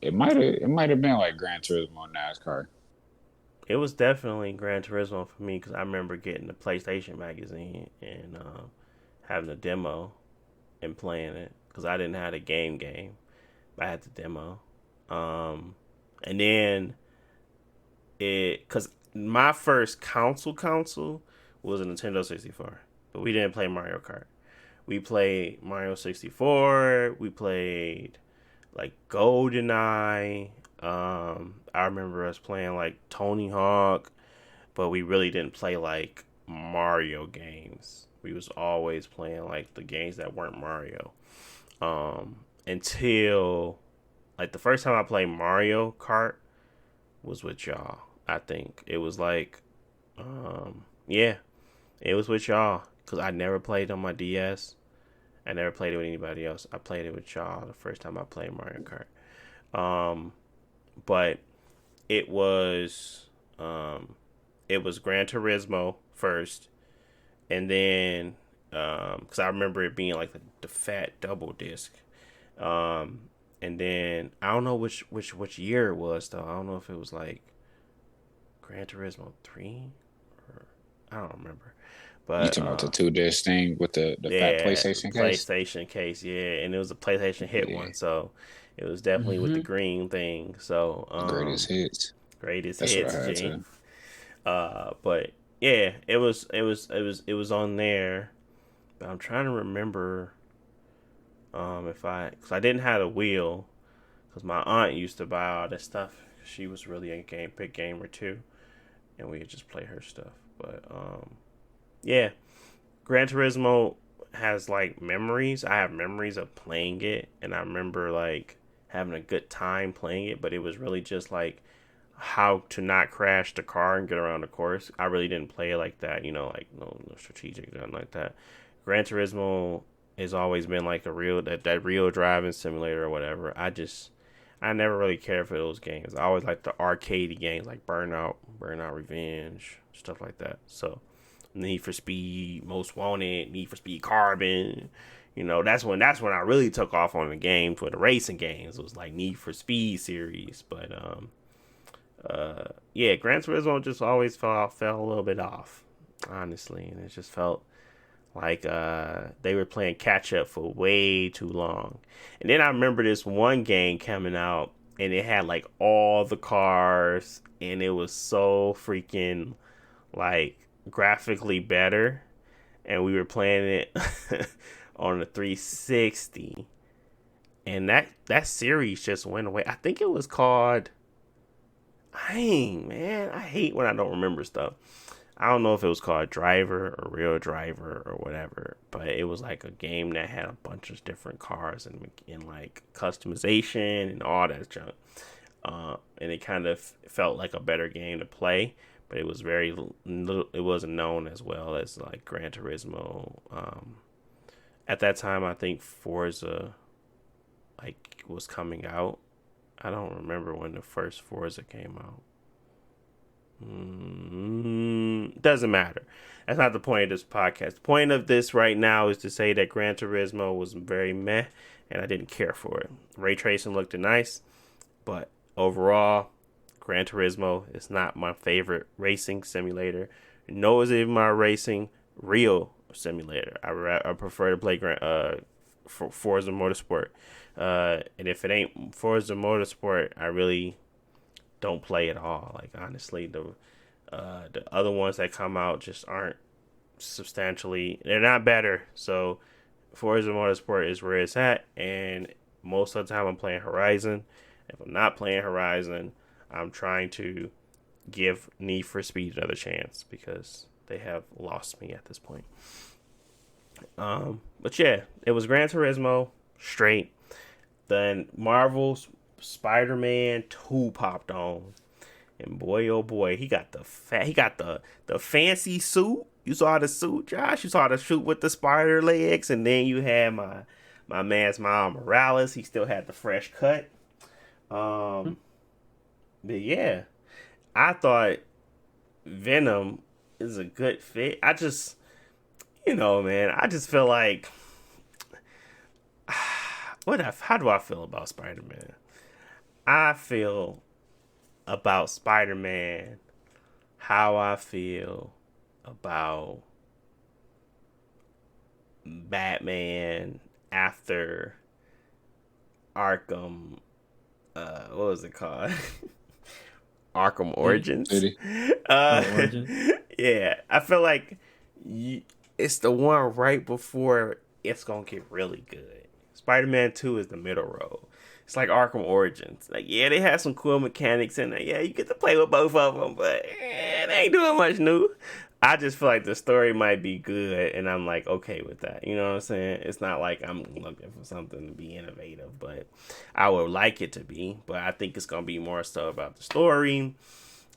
it might have been like Gran Turismo and NASCAR. It was definitely Gran Turismo for me because I remember getting the PlayStation magazine and having a demo and playing it because I didn't have a game. I had the demo. And then because my first console was a Nintendo 64, but we didn't play Mario Kart. We played Mario 64. We played like GoldenEye. I remember us playing like Tony Hawk, but we really didn't play like Mario games. We was always playing like the games that weren't Mario. Until like the first time I played Mario Kart was with y'all. I think it was like, yeah, it was with y'all because I never played on my DS. I never played it with anybody else. I played it with y'all the first time I played Mario Kart. But it was Gran Turismo first, and then because I remember it being like the fat double disc. And then I don't know which year it was though. I don't know if it was like Gran Turismo 3 or I don't remember. But You talking about the 2 disc thing with the fat yeah, PlayStation case? PlayStation case, yeah, and it was a PlayStation Hit Yeah, one, so it was definitely with the hmm green thing. So the greatest hits. greatest That's what hits, I had G. to. But yeah, it was on there. But I'm trying to remember because I didn't have a wheel because my aunt used to buy all this stuff. She was really a big gamer too, and we would just play her stuff. But yeah, Gran Turismo has like memories. I have memories of playing it, and I remember like having a good time playing it. But it was really just like how to not crash the car and get around the course. I really didn't play it like that, like no strategic, nothing like that. Gran Turismo has always been like a real that real driving simulator or whatever. I never really cared for those games. I always liked the arcade games like Burnout Revenge, stuff like that. So Need for Speed, Most Wanted, Need for Speed Carbon. That's when I really took off on the games for the racing games. It was like Need for Speed series, but yeah, Gran Turismo just always fell a little bit off, honestly, and it just felt like they were playing catch up for way too long. And then I remember this one game coming out, and it had like all the cars, and it was so freaking like graphically better, and we were playing it on the 360, and that series just went away. I think it was called, man, I hate when I don't remember stuff. I don't know if it was called Driver or Real Driver or whatever, but it was like a game that had a bunch of different cars and like customization and all that junk. And it kind of felt like a better game to play, but it was it wasn't known as well as like Gran Turismo. At that time, I think Forza like was coming out. I don't remember when the first Forza came out. Doesn't matter. That's not the point of this podcast. The point of this right now is to say that Gran Turismo was very meh, and I didn't care for it. Ray tracing looked nice, but overall, Gran Turismo is not my favorite racing simulator. Nor is it even my racing real simulator. I prefer to play Forza Motorsport. And if it ain't Forza Motorsport, I really don't play at all. Like, honestly, the other ones that come out just aren't they're not better. So Forza Motorsport is where it's at, and most of the time I'm playing Horizon. If I'm not playing Horizon, I'm trying to give Need for Speed another chance because they have lost me at this point. But yeah, it was Gran Turismo straight. Then Marvel's Spider-Man 2 popped on, and boy, oh boy, he got the fancy suit. You saw the suit, Josh. You saw the suit with the spider legs, and then you had my man's Miles Morales. He still had the fresh cut. But yeah, I thought Venom is a good fit. I just, man, I just feel like, how do I feel about Spider-Man? I feel about Spider-Man how I feel about Batman after Arkham. What was it called? Arkham Origins. Origins. Yeah, I feel like it's the one right before it's gonna get really good. Spider-Man 2 is the middle road. It's like Arkham Origins. Like, yeah, they have some cool mechanics in there. Yeah, you get to play with both of them, but they ain't doing much new. I just feel like the story might be good, and I'm like, okay with that. You know what I'm saying? It's not like I'm looking for something to be innovative, but I would like it to be. But I think it's going to be more stuff about the story.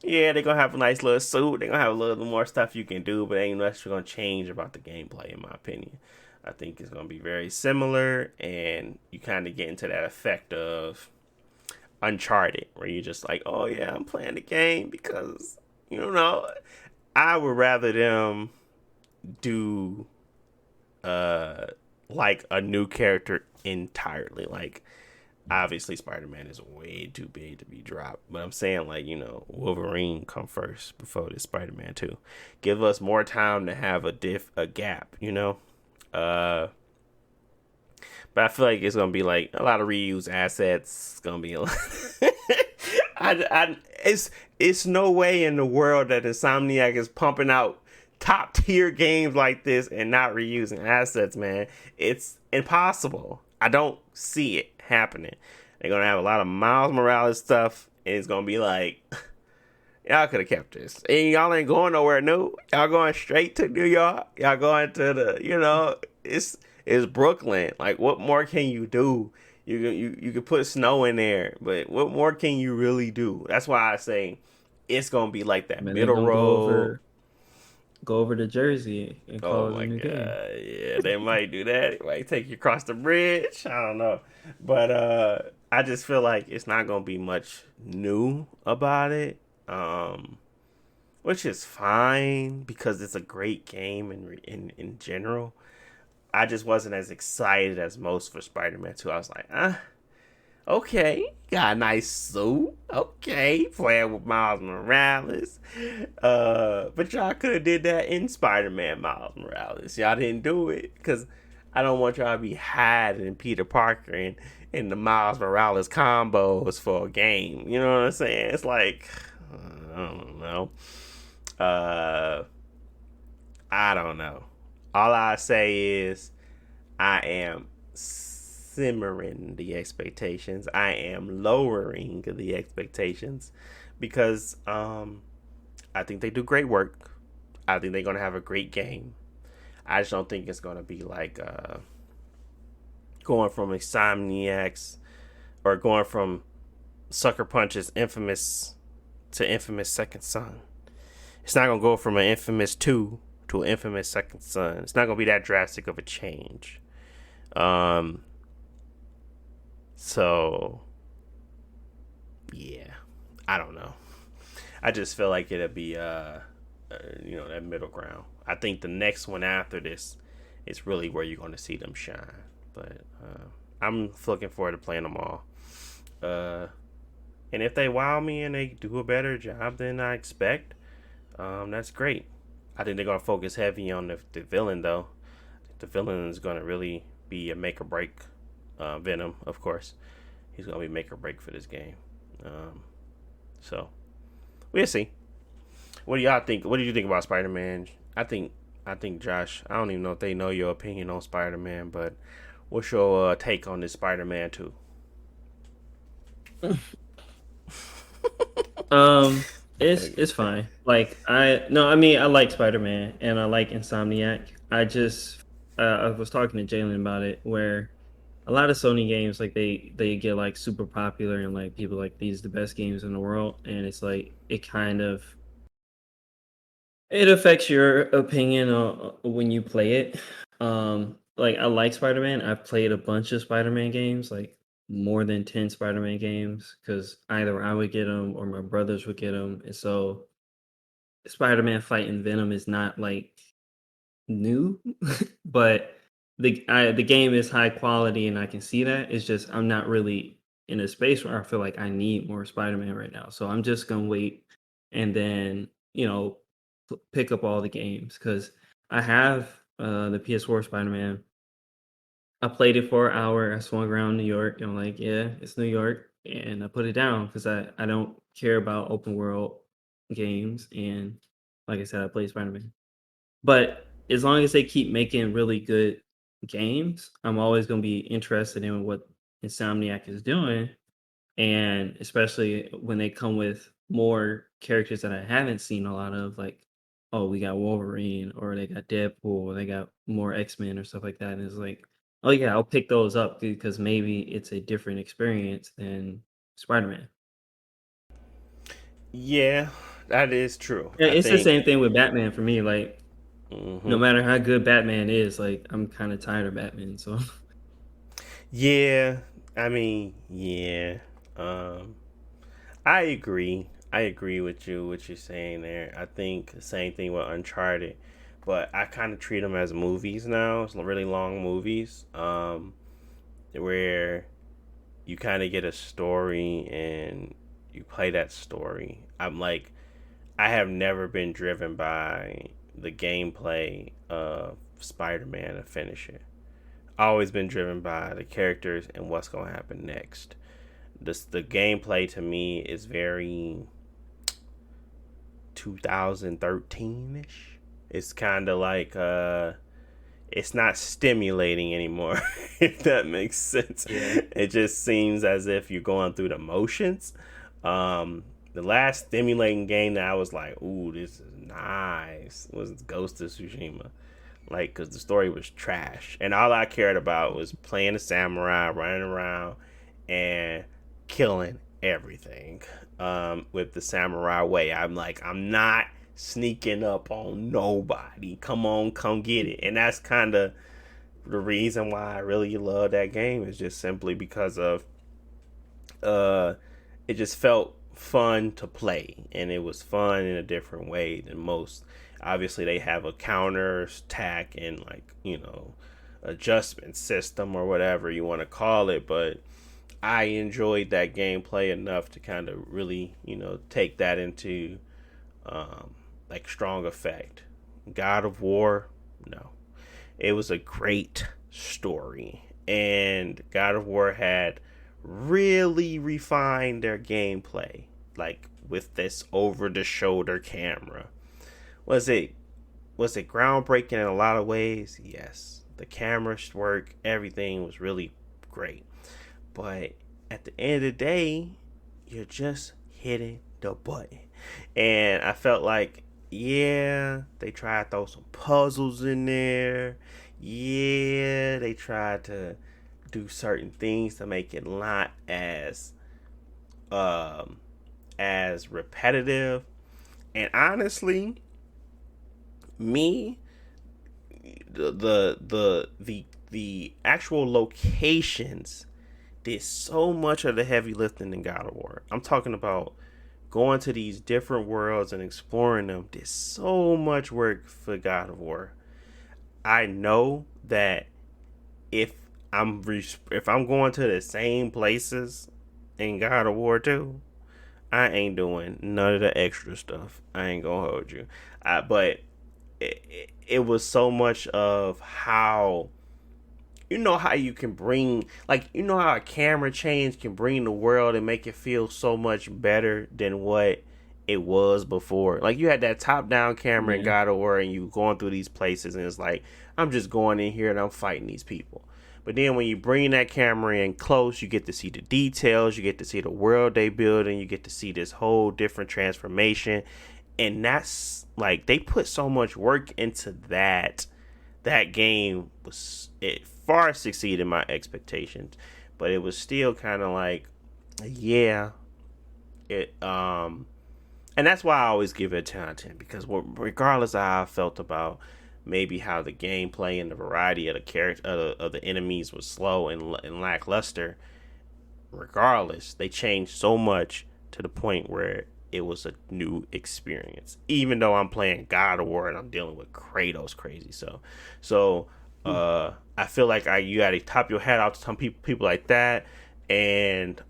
Yeah, they're going to have a nice little suit. They're going to have a little more stuff you can do, but ain't much going to change about the gameplay, in my opinion. I think it's going to be very similar, and you kind of get into that effect of Uncharted, where you're just like, oh yeah, I'm playing the game because, I would rather them do like a new character entirely. Like, obviously Spider-Man is way too big to be dropped, but I'm saying, like, Wolverine come first before this Spider-Man 2. Give us more time to have a gap, but I feel like it's gonna be like a lot of reused assets. It's gonna be a lot. It's no way in the world that Insomniac is pumping out top tier games like this and not reusing assets, man. It's impossible. I don't see it happening. They're gonna have a lot of Miles Morales stuff, and it's gonna be like, y'all could have kept this. And y'all ain't going nowhere new. Y'all going straight to New York. Y'all going to the, it's Brooklyn. Like, what more can you do? You could put snow in there, but what more can you really do? That's why I say it's gonna be like that middle road. Go over to Jersey and call Oh it my a new god, game. yeah, they might do that. It might take you across the bridge. I don't know, but I just feel like it's not gonna be much new about it. which is fine because it's a great game in general. I just wasn't as excited as most for Spider-Man 2. I was like, okay, got a nice suit. Okay, playing with Miles Morales. But y'all could have did that in Spider-Man Miles Morales. Y'all didn't do it because I don't want y'all to be hiding Peter Parker in the Miles Morales combos for a game. You know what I'm saying? It's like, I don't know. I don't know. All I say is I am simmering the expectations. I am lowering the expectations because I think they do great work. I think they're gonna have a great game. I just don't think it's gonna be like going from Insomniacs or going from Sucker Punch's Infamous to Infamous Second Son. It's not gonna go from an Infamous 2 to an Infamous Second Son. It's not gonna be that drastic of a change. So yeah, I don't know. I just feel like it'll be that middle ground. I think the next one after this is really where you're going to see them shine. But I'm looking forward to playing them all. And if they wow me and they do a better job than I expect, that's great. I think they're going to focus heavy on the villain, though. The villain is going to really be a make or break. Venom, of course. He's going to be make or break for this game. So, we'll see. What do y'all think? What do you think about Spider-Man? I think Josh, I don't even know if they know your opinion on Spider-Man, but what's your take on this Spider-Man 2? It's fine. Like I like Spider-Man and I like Insomniac. I was talking to Jalen about it where a lot of Sony games like they get like super popular and like people like these are the best games in the world, and it's like it affects your opinion on when you play it. Like I like Spider-Man. I've played a bunch of Spider-Man games, like more than 10 Spider-Man games, because either I would get them or my brothers would get them. And so Spider-Man fighting Venom is not like new, but the game is high quality and I can see that. It's just I'm not really in a space where I feel like I need more Spider-Man right now. So I'm just gonna wait and then pick up all the games because I have the PS4 Spider-Man. I played it for an hour. I swung around New York. And I'm like, yeah, it's New York, and I put it down because I don't care about open world games. And like I said, I play Spider-Man. But as long as they keep making really good games, I'm always going to be interested in what Insomniac is doing, and especially when they come with more characters that I haven't seen a lot of, like, oh, we got Wolverine, or they got Deadpool, or they got more X-Men or stuff like that. And it's like, oh yeah, I'll pick those up because maybe it's a different experience than Spider-Man. Yeah, that is true. Yeah, I it's the think. same thing with Batman for me. Like, no Mhm. matter how good Batman is, like, I'm kind of tired of Batman. So, Yeah, I mean, yeah. Um, I agree. I agree with you. What you're saying there. I think the same thing with Uncharted, but I kind of treat them as movies now. It's really long movies. Where you kind of get a story and you play that story. I'm like, I have never been driven by the gameplay of Spider-Man to finish it. Always been driven by the characters and what's going to happen next. The gameplay to me is very 2013ish. It's kind of like it's not stimulating anymore. If that makes sense. yeah. It just seems as if you're going through the motions. The last stimulating game that I was like, ooh, this is nice, was Ghost of Tsushima. Like, because the story was trash. And all I cared about was playing a samurai, running around, and killing everything with the samurai way. I'm like, I'm not sneaking up on nobody. Come on, come get it. And that's kind of the reason why I really love that game, is just simply because of it just felt fun to play, and it was fun in a different way than most. Obviously, they have a counter attack and like adjustment system or whatever you want to call it, but I enjoyed that gameplay enough to kind of really take that into like strong effect. God of War, no, it was a great story, and God of War had really refined their gameplay, like with this over the shoulder camera. Was it groundbreaking in a lot of ways? Yes. The camera's work, everything was really great. But at the end of the day, you're just hitting the button. And I felt like, yeah, they tried to throw some puzzles in there. Yeah, they tried to do certain things to make it not as repetitive. And honestly, me, the actual locations did so much of the heavy lifting in God of War. I'm talking about going to these different worlds and exploring them. Did so much work for God of War. I know that if I'm going to the same places in God of War 2, I ain't doing none of the extra stuff. I ain't gonna hold you. But it was so much of how how you can bring, like, how a camera change can bring the world and make it feel so much better than what it was before. Like, you had that top down camera in God of War, and you going through these places, and it's like, I'm just going in here and I'm fighting these people. But then when you bring that camera in close, you get to see the details, you get to see the world they build, and you get to see this whole different transformation. And that's like, they put so much work into that. That game it far succeeded my expectations, but it was still kind of like, yeah, and that's why I always give it a 10 out of 10, because regardless of how I felt about maybe how the gameplay and the variety of the character of the enemies was slow and lackluster, regardless, they changed so much to the point where it was a new experience. Even though I'm playing God of War and I'm dealing with Kratos crazy, so I feel like you got to top your hat off to some people like that, and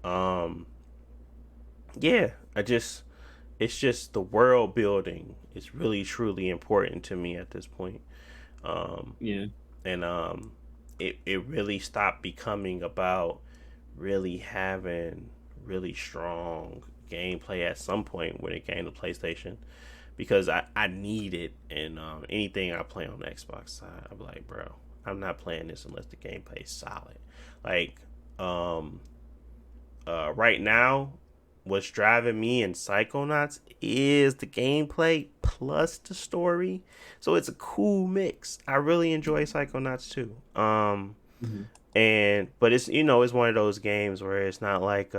yeah, it's just the world building is really truly important to me at this point. And it really stopped becoming about really having really strong gameplay at some point when it came to PlayStation, because I need it. And anything I play on the Xbox side, I'm like, bro, I'm not playing this unless the gameplay is solid. Like, right now, what's driving me in Psychonauts is the gameplay plus the story. So it's a cool mix. I really enjoy Psychonauts too. But it's it's one of those games where it's not like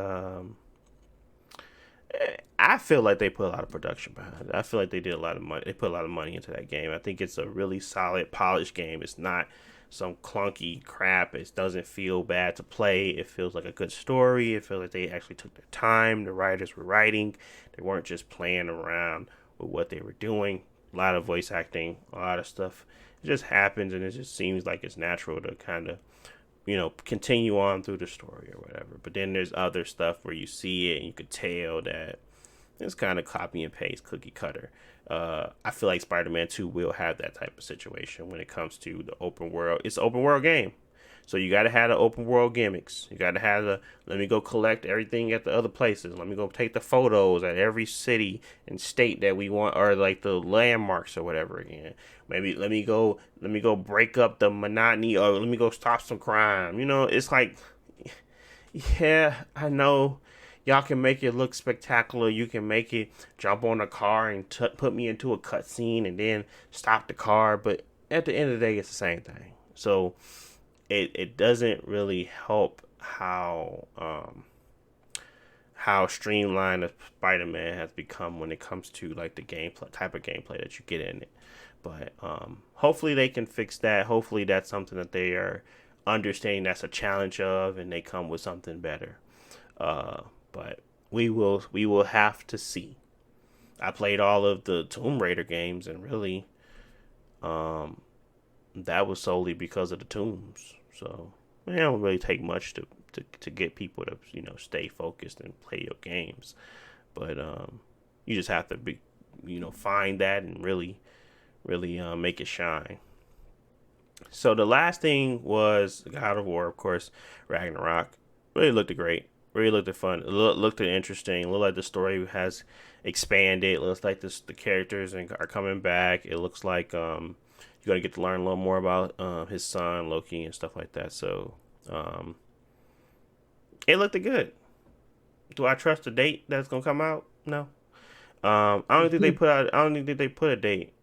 I feel like they put a lot of production behind it. I feel like they did a lot of money. They put a lot of money into that game. I think it's a really solid, polished game. It's not some clunky crap. It doesn't feel bad to play. It feels like a good story. It feels like they actually took their time. The writers were writing. They weren't just playing around with what they were doing. A lot of voice acting, a lot of stuff. It just happens, and it just seems like it's natural to kind of, continue on through the story or whatever. But then there's other stuff where you see it and you could tell that it's kind of copy and paste, cookie cutter. I feel like Spider-Man 2 will have that type of situation when it comes to the open world. It's an open world game. So you got to have the open world gimmicks. You got to have let me go collect everything at the other places. Let me go take the photos at every city and state that we want, or like the landmarks or whatever again. Maybe let me go break up the monotony, or let me go stop some crime. It's like, yeah, I know y'all can make it look spectacular. You can make it jump on a car and put me into a cutscene and then stop the car. But at the end of the day, it's the same thing. So it doesn't really help how streamlined a Spider-Man has become when it comes to like the gameplay, type of gameplay that you get in it. But hopefully they can fix that. Hopefully that's something that they are understanding that's a challenge of, and they come with something better. But we will have to see. I played all of the Tomb Raider games, and really, um, that was solely because of the tombs. So it don't really take much to get people to stay focused and play your games. But you just have to be find that and really make it shine. So the last thing was God of War, of course, Ragnarok. Really looked great. Really looked fun. It looked interesting. It looked like the story has expanded. It looks like the characters are coming back. It looks like you're gonna get to learn a little more about his son Loki and stuff like that. So it looked good. Do I trust the date that's gonna come out? No. I don't think they put out. I don't think they put a date.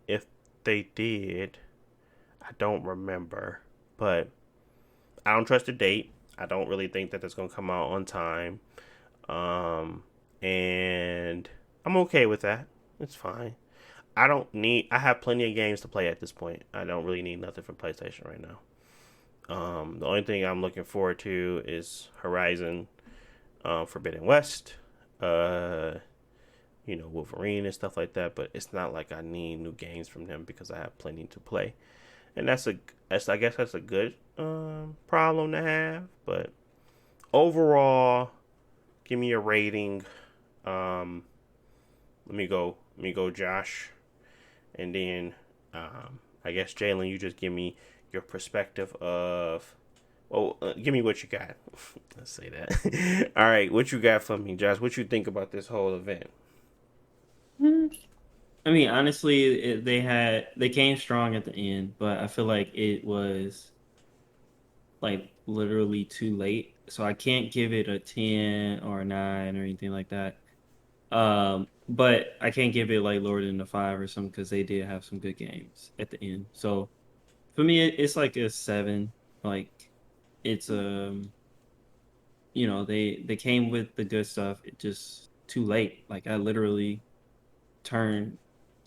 If they did, I don't remember. But I don't trust the date. I don't really think that that's gonna come out on time. And I'm okay with that. It's fine. I have plenty of games to play at this point. I don't really need nothing from PlayStation right now. The only thing I'm looking forward to is Horizon, Forbidden West, Wolverine and stuff like that. But it's not like I need new games from them because I have plenty to play, and I guess that's a good problem to have. But overall, give me a rating. Let me go, Josh, and then I guess Jalen, you just give me your perspective of. Well, give me what you got. Let's say that. All right, what you got for me, Josh? What you think about this whole event? I mean, honestly, they came strong at the end, but I feel like it was like literally too late. So I can't give it a 10 or a 9 or anything like that. But I can't give it like lower than a 5 or something because they did have some good games at the end. So for me, it's like a 7. Like it's they came with the good stuff. It just too late. Like I literally turned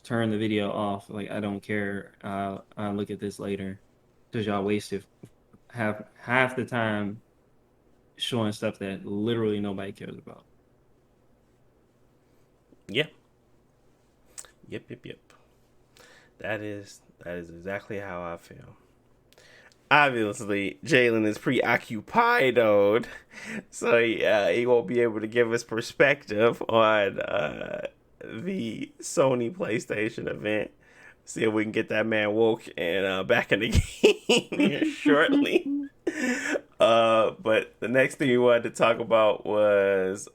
turn the video off. Like I don't care. I'll look at this later because y'all wasted half the time showing stuff that literally nobody cares about. Yeah. Yep. That is exactly how I feel. Obviously, Jalen is preoccupied, though, so he won't be able to give us perspective on the Sony PlayStation event. See if we can get that man woke and back in the game here shortly. But the next thing we wanted to talk about was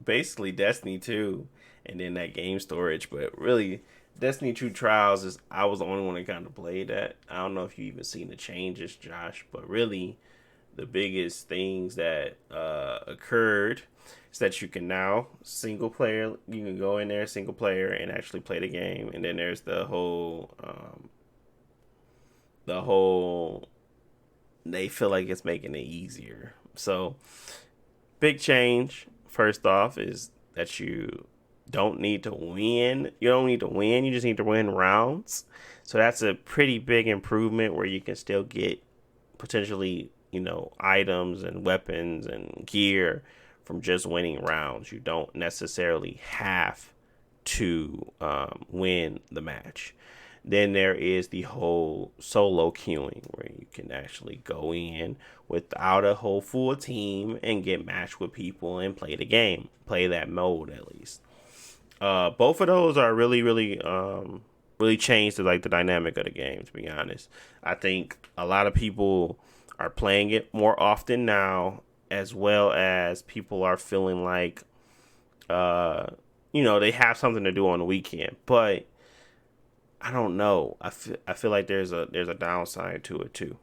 basically Destiny 2 and then that game storage. But really, Destiny 2 Trials is I was the only one that kind of played that. I don't know if you even seen the changes, Josh, but really the biggest things that occurred is that you can now single player. You can go in there single player and actually play the game, and then there's the whole. They feel like it's making it easier. So big change. First off, is that you don't need to win. You don't need to win. You just need to win rounds. So that's a pretty big improvement where you can still get potentially, items and weapons and gear from just winning rounds. You don't necessarily have to win the match. Then there is the whole solo queuing where you can actually go in without a whole full team and get matched with people and play the game. Play that mode at least. Both of those are really changed to like the dynamic of the game, to be honest. I think a lot of people are playing it more often now, as well as people are feeling like they have something to do on the weekend. But I don't know. I feel like there's a downside to it too.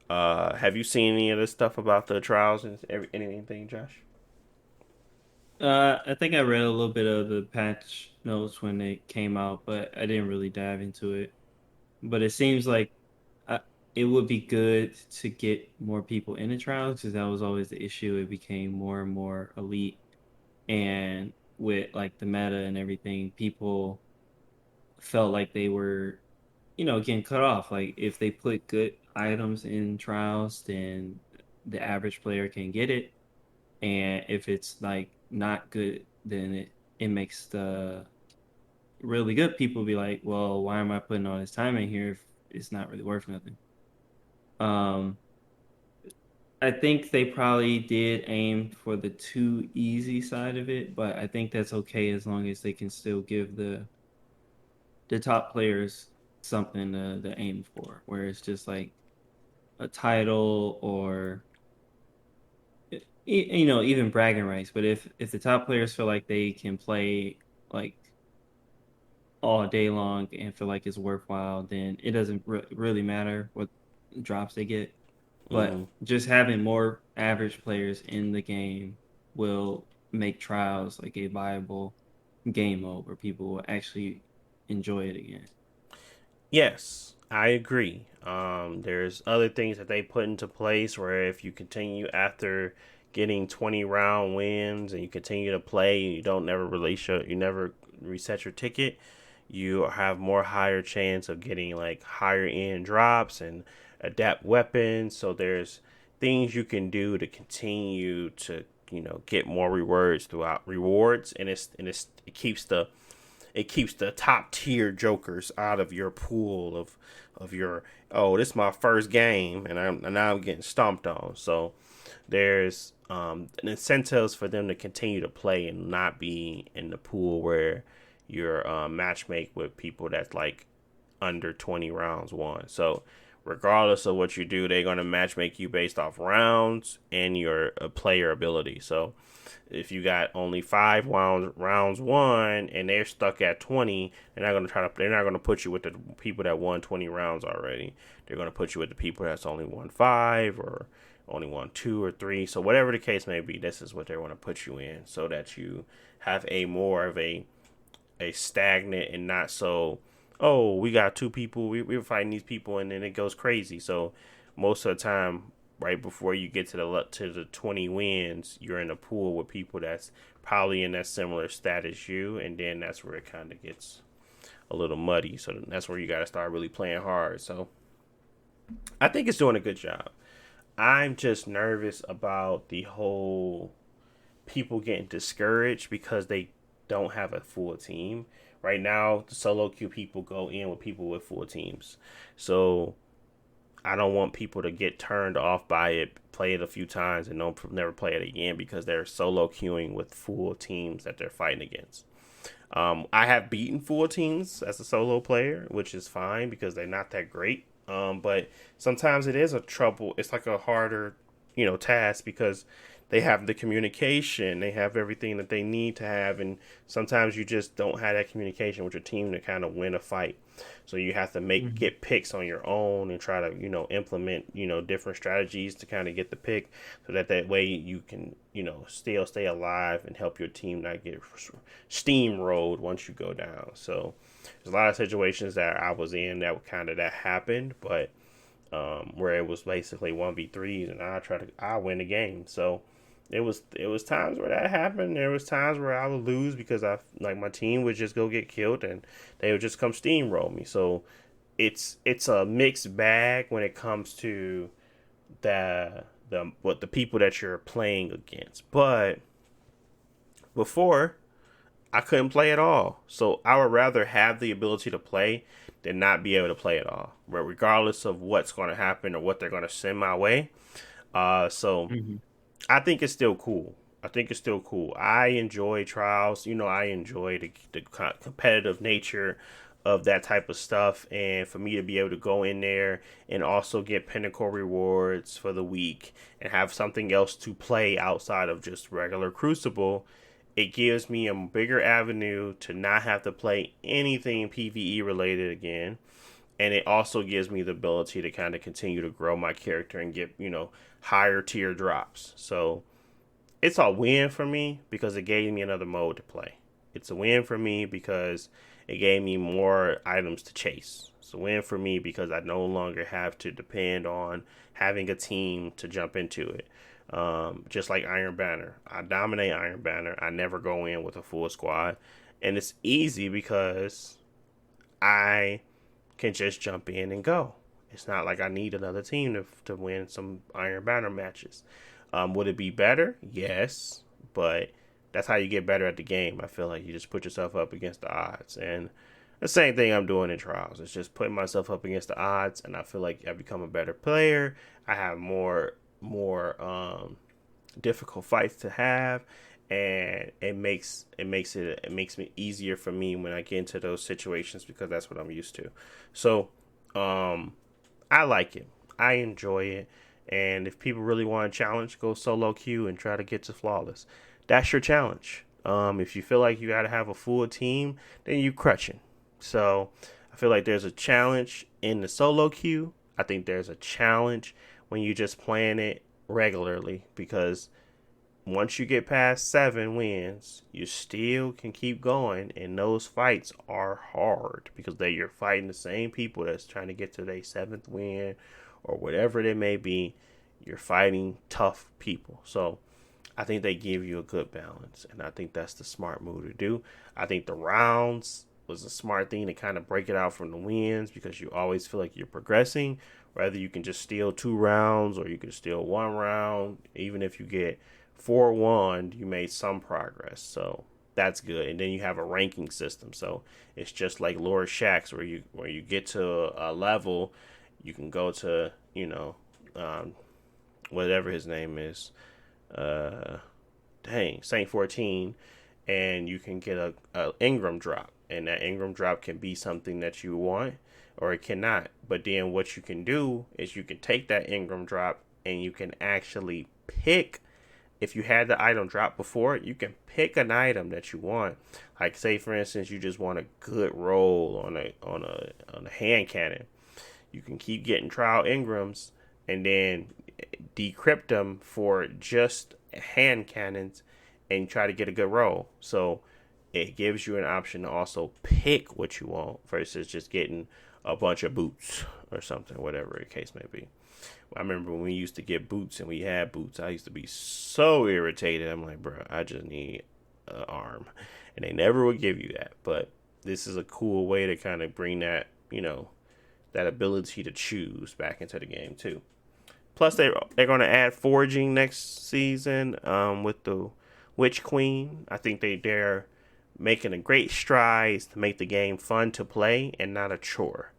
Have you seen any of this stuff about the trials and anything, Josh? I think I read a little bit of the patch notes when they came out, but I didn't really dive into it. But it seems like it would be good to get more people in the trials because that was always the issue. It became more and more elite, and with like the meta and everything, people felt like they were, getting cut off. Like if they put good items in trials, then the average player can get it. And if it's like not good, then it makes the really good people be like, well, why am I putting all this time in here if it's not really worth nothing? Um, I think they probably did aim for the too easy side of it, but I think that's okay as long as they can still give the top players something to aim for, where it's just like a title or even bragging rights. But if the top players feel like they can play like all day long and feel like it's worthwhile, then it doesn't really matter what drops they get. Mm-hmm. But just having more average players in the game will make trials like a viable game mode where people will actually enjoy it again. Yes, I agree. There's other things that they put into place where if you continue after getting 20 round wins and you continue to play, you don't never release you never reset your ticket, you have more higher chance of getting like higher end drops and adapt weapons. So there's things you can do to continue to get more rewards, and it keeps the top tier jokers out of your pool of your, oh, this is my first game and now I'm getting stomped on. So there's incentives for them to continue to play and not be in the pool where you're matchmake with people that's like under 20 rounds won. So regardless of what you do, they're going to matchmake you based off rounds and your player ability. So if you got only rounds won and they're stuck at 20, they're not gonna put you with the people that won 20 rounds already. They're gonna put you with the people that's only won 5 or only won 2 or 3. So whatever the case may be, this is what they want to put you in so that you have a more of a stagnant and not so, oh, we got 2 people, we're fighting these people and then it goes crazy. So most of the time, right before you get to the 20 wins, you're in a pool with people that's probably in that similar stat as you, and then that's where it kind of gets a little muddy. So that's where you got to start really playing hard. So I think it's doing a good job. I'm just nervous about the whole people getting discouraged because they don't have a full team. Right now, the solo queue people go in with people with full teams. So I don't want people to get turned off by it, play it a few times, and don't never play it again because they're solo queuing with full teams that they're fighting against. I have beaten full teams as a solo player, which is fine because they're not that great. But sometimes it is a trouble. It's like a harder, task because they have the communication, they have everything that they need to have, and sometimes you just don't have that communication with your team to kind of win a fight. So you have to get picks on your own and try to implement different strategies to kind of get the pick, so that way you can still stay alive and help your team not get steamrolled once you go down. So there's a lot of situations that I was in that happened, but where it was basically 1v3s and I win the game. So it was times where that happened. There was times where I would lose because my team would just go get killed and they would just come steamroll me. So it's a mixed bag when it comes to the people that you're playing against. But before, I couldn't play at all. So I would rather have the ability to play than not be able to play at all. But regardless of what's going to happen or what they're going to send my way. So I think it's still cool. I enjoy trials. I enjoy the competitive nature of that type of stuff. And for me to be able to go in there and also get pinnacle rewards for the week and have something else to play outside of just regular Crucible, it gives me a bigger avenue to not have to play anything PvE related again. And it also gives me the ability to kind of continue to grow my character and get, higher tier drops. So it's a win for me because it gave me another mode to play. It's a win for me because it gave me more items to chase. It's a win for me because I no longer have to depend on having a team to jump into it. Just like Iron Banner. I dominate Iron Banner. I never go in with a full squad. And it's easy because I can just jump in and go. It's not like I need another team to win some Iron Banner matches. Would it be better? Yes, but that's how you get better at the game. I feel like you just put yourself up against the odds, and the same thing I'm doing in trials. It's just putting myself up against the odds, and I feel like I become a better player. I have more difficult fights to have, and it makes me easier for me when I get into those situations because that's what I'm used to. So, I like it. I enjoy it. And if people really want a challenge, go solo queue and try to get to flawless. That's your challenge. If you feel like you got to have a full team, then you crutching. So I feel like there's a challenge in the solo queue. I think there's a challenge when you just playing it regularly, because once you get past 7 wins, you still can keep going, and those fights are hard because you're fighting the same people that's trying to get to their 7th win or whatever it may be. You're fighting tough people. So I think they give you a good balance, and I think that's the smart move to do. I think the rounds was a smart thing to kind of break it out from the wins, because you always feel like you're progressing. Whether you can just steal 2 rounds or you can steal 1 round, even if you get 4-1, you made some progress. So that's good. And then you have a ranking system. So it's just like Lord Shaxx, where you get to a level, you can go to, whatever his name is, Saint 14, and you can get a Ingram drop, and that Ingram drop can be something that you want, or it cannot. But then what you can do is you can take that Ingram drop and you can actually pick. If you had the item drop before, you can pick an item that you want. Like, say for instance, you just want a good roll on a hand cannon. You can keep getting trial Ingrams and then decrypt them for just hand cannons and try to get a good roll. So it gives you an option to also pick what you want versus just getting a bunch of boots or something, whatever the case may be. I remember when we used to get boots and we had boots, I used to be so irritated. I'm like, bro, I just need an arm. And they never would give you that. But this is a cool way to kind of bring that, that ability to choose back into the game too. Plus, they're going to add foraging next season with the Witch Queen. I think they're making a great strides to make the game fun to play and not a chore.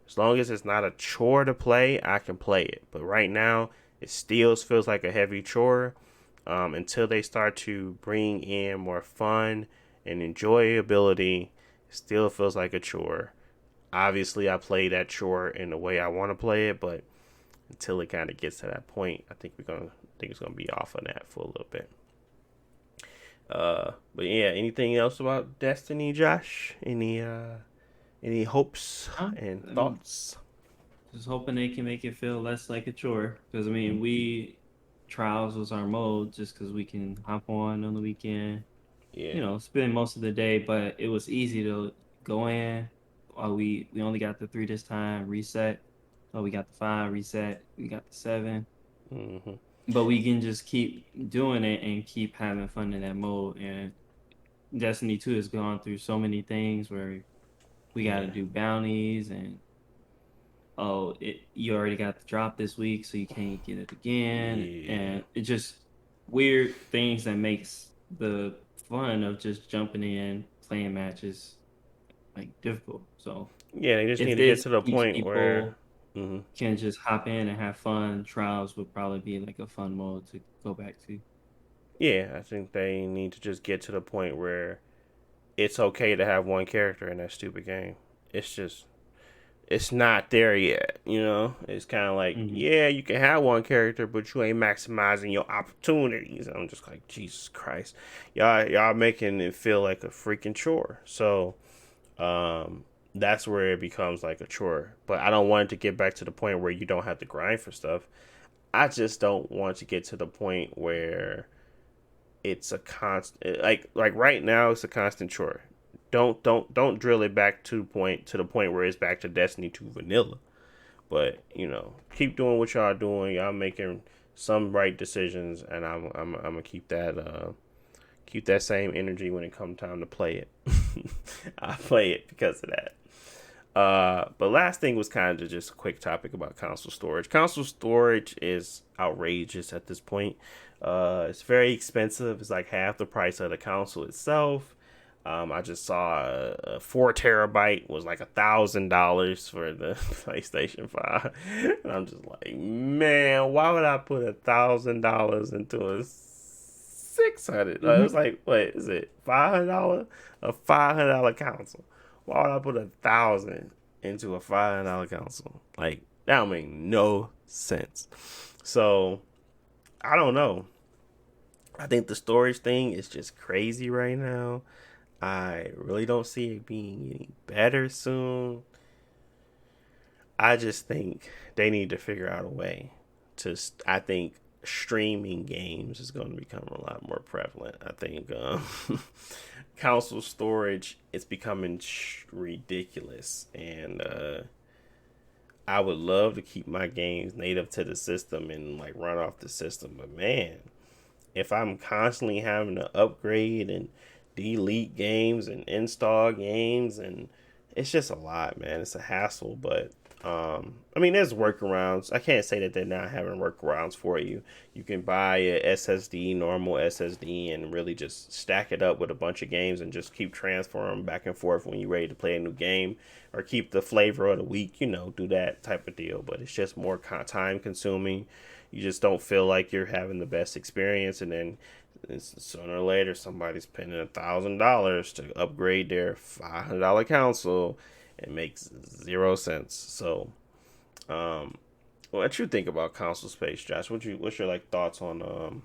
As long as it's not a chore to play, I can play it. But right now, it still feels like a heavy chore until they start to bring in more fun and enjoyability. It still feels like a chore. Obviously, I play that chore in the way I want to play it, but until it kind of gets to that point, I think it's gonna be off on that for a little bit. But yeah, anything else about Destiny, Josh? Any hopes and thoughts? Just hoping they can make it feel less like a chore. Because, Trials was our mode just because we can hop on the weekend. Yeah. Spend most of the day. But it was easy to go in. We only got the 3 this time, reset. Oh, we got the 5, reset. We got the 7. Mm-hmm. But we can just keep doing it and keep having fun in that mode. And Destiny 2 has gone through so many things where we got to do bounties, and you already got the drop this week, so you can't get it again. Yeah. And it's just weird things that makes the fun of just jumping in, playing matches, difficult. So yeah, they just need to get to the point where can just hop in and have fun. Trials would probably be like a fun mode to go back to. Yeah, I think they need to just get to the point where it's okay to have one character in that stupid game. It's not there yet, It's kind of like, yeah, you can have one character, but you ain't maximizing your opportunities. I'm just like, Jesus Christ. Y'all making it feel like a freaking chore. So, that's where it becomes like a chore. But I don't want it to get back to the point where you don't have to grind for stuff. I just don't want to get to the point where it's a constant, like right now it's a constant chore. Don't drill it back to the point where it's back to Destiny 2 vanilla. But keep doing what y'all doing. Y'all making some right decisions, and I'm gonna keep that same energy when it comes time to play it. I play it because of that. But last thing was kind of just a quick topic about console storage. Console storage is outrageous at this point. It's very expensive. It's like half the price of the console itself. I just saw a 4 terabyte was like $1,000 for the PlayStation 5. And I'm just like, man, why would I put $1,000 into a 600? It was like, what is it, $500? A $500 console. Why would I put 1,000 into a $500 console? Like, that don't make no sense. So I don't know. I think the storage thing is just crazy right now. I really don't see it being any better soon. I just think they need to figure out a way to. I think streaming games is going to become a lot more prevalent. I think console storage is becoming ridiculous, and I would love to keep my games native to the system and like run off the system, but man, if I'm constantly having to upgrade and delete games and install games, and it's just a lot, man. It's a hassle, but I mean, there's workarounds. I can't say that they're not having workarounds for you. You can buy a SSD, normal SSD, and really just stack it up with a bunch of games and just keep transferring back and forth when you're ready to play a new game, or keep the flavor of the week, do that type of deal. But it's just more time consuming. You just don't feel like you're having the best experience, and then sooner or later somebody's paying $1,000 to upgrade their $500 console. It makes 0 sense. So, what you think about console space, Josh? What's your like thoughts on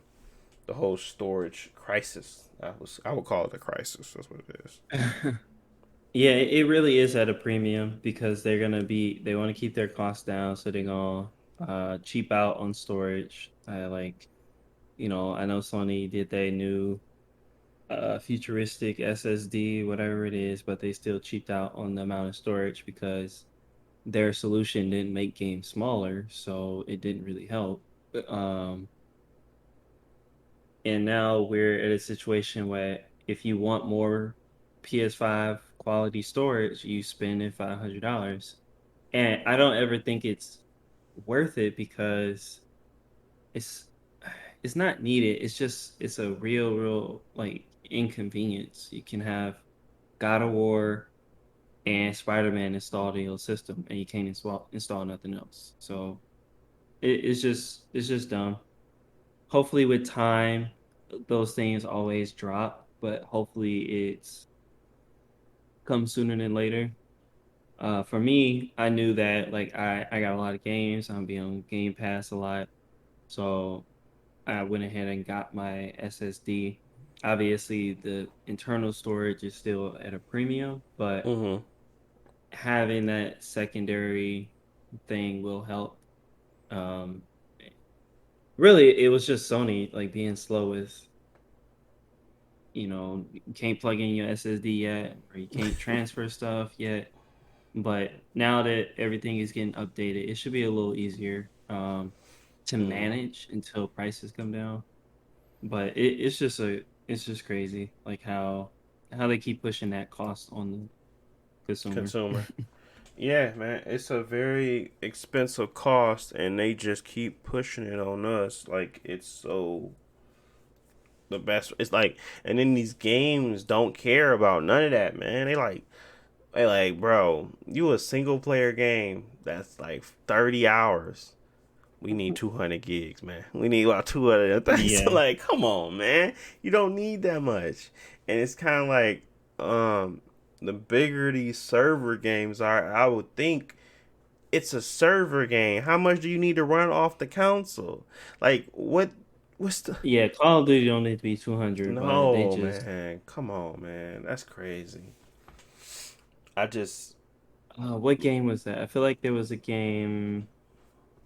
the whole storage crisis? I would call it a crisis. That's what it is. Yeah, it really is at a premium because they want to keep their costs down, so they're gonna cheap out on storage. I know Sony did their new futuristic SSD, whatever it is, but they still cheaped out on the amount of storage because their solution didn't make games smaller, so it didn't really help. Um, and now we're at a situation where if you want more PS5 quality storage, you spend $500. And I don't ever think it's worth it because it's it's not needed. It's a real like inconvenience. You can have God of War and Spider-Man installed in your system, and you can't install nothing else. So it's just dumb. Hopefully, with time, those things always drop, but hopefully it's comes sooner than later. For me, I knew that like I got a lot of games. I'm be on Game Pass a lot, so I went ahead and got my SSD. Obviously, the internal storage is still at a premium, but Mm-hmm. having that secondary thing will help. Um, Really, it was just Sony like being slow with, you can't plug in your SSD yet, or you can't transfer stuff yet. But now that everything is getting updated, it should be a little easier to Mm-hmm. manage until prices come down. But it's just crazy like how they keep pushing that cost on the consumer. Consumer. Yeah, man, it's a very expensive cost, and they just keep pushing it on us. Like it's so the best. It's like, and then these games don't care about none of that, man. They like, bro, you a single player game that's like 30 hours. We need 200 gigs, man. We need about 200 things. So Yeah. like, come on, man. You don't need that much. And it's kind of like, the bigger these server games are, I would think it's a server game. How much do you need to run off the console? Like, what's the. Yeah, Call of Duty don't need to be 200, but they No, just man. Come on, man. That's crazy. I just. what game was that? I feel like there was a game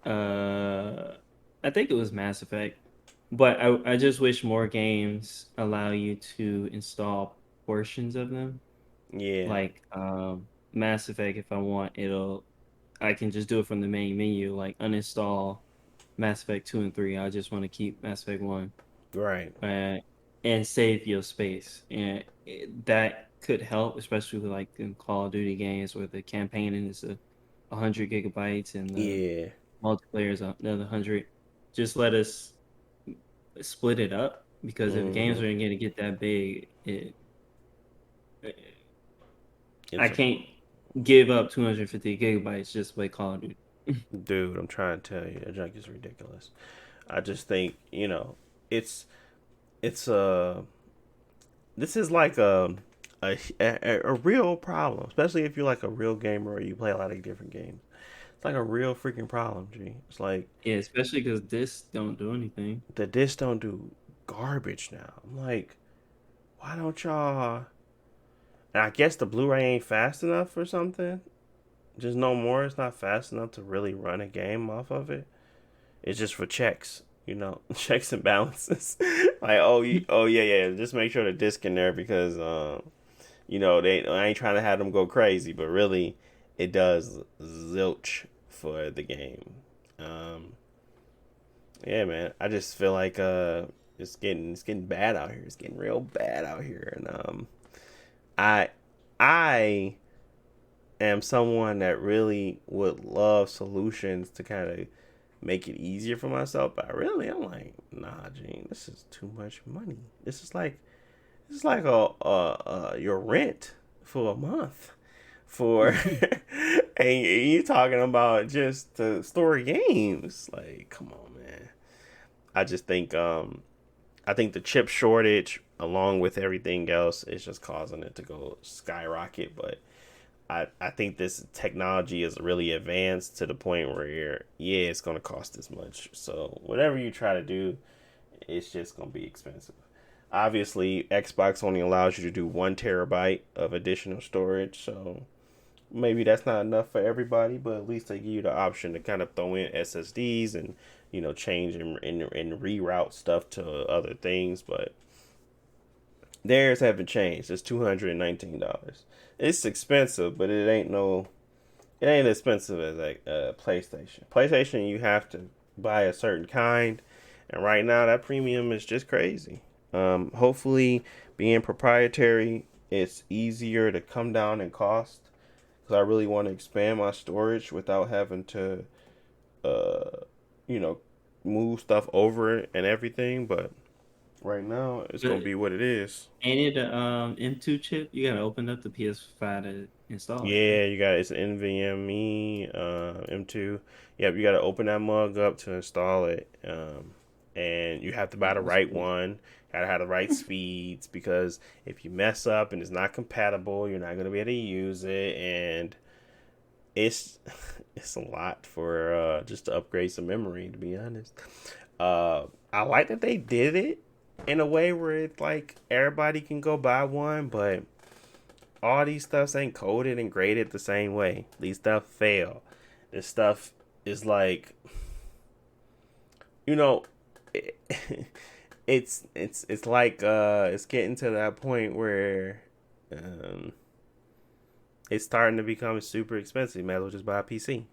uh I think it was Mass Effect. But I just wish more games allow you to install portions of them. Yeah. Like Mass Effect, if I want, I can just do it from the main menu, like uninstall Mass Effect 2 and 3. I just want to keep Mass Effect 1 Right. uh, and save your space. And that could help, especially with like in Call of Duty games where the campaign is 100 gigabytes and the Yeah. multiplayer is another 100. Just let us split it up because if games Hmm. are going to get that big, I It's a, can't give up 250 gigabytes just to play Call of Duty. dude, I'm trying to tell you, that junk is ridiculous. I just think, it's it's this is like a real problem, especially if you're like a real gamer or you play a lot of different games. It's like a real freaking problem, G. It's like Yeah, especially because discs don't do anything. the discs don't do garbage now. I'm like, why don't y'all? And I guess the Blu-ray ain't fast enough or something. Just no more. It's not fast enough to really run a game off of it. It's just for checks, checks and balances. Like, oh yeah, yeah. Just make sure the disc in there because, I ain't trying to have them go crazy, but really, it does zilch for the game. Um, yeah, man. I just feel like it's getting bad out here. It's getting real bad out here, and I I am someone that really would love solutions to kind of make it easier for myself. But I'm like, nah, Gene, this is too much money. This is like your rent for a month for, and you talking about just to store games. Like, come on, man. I just think I think the chip shortage, along with everything else, is just causing it to go skyrocket. But I think this technology is really advanced to the point where it's going to cost this much. So whatever you try to do, it's just going to be expensive. Obviously, Xbox only allows you to do 1 terabyte of additional storage, so maybe that's not enough for everybody, but at least they give you the option to kind of throw in SSDs and change and reroute stuff to other things. But theirs haven't changed. It's $219. It's expensive, but it ain't expensive as like PlayStation. PlayStation, you have to buy a certain kind, and right now that premium is just crazy. Hopefully, being proprietary, it's easier to come down in cost because I really want to expand my storage without having to, uh, you know, move stuff over and everything. But right now, it's gonna But be what it is. ain't it a M2 chip? You gotta open up the PS5 to install it, right? Yeah, you got it's NVMe M2. Yep, you got to open that mug up to install it, and you have to buy the That's right cool. one. Got to have the right speeds because if you mess up and it's not compatible, you're not gonna be able to use it, and it's it's a lot for just to upgrade some memory. To be honest, I like that they did it in a way where it's like everybody can go buy one, but all these stuffs ain't coded and graded the same way. These stuff fail. This stuff is like, you know, it, it's like it's getting to that point where um it's starting to become super expensive. You might as well just buy a PC.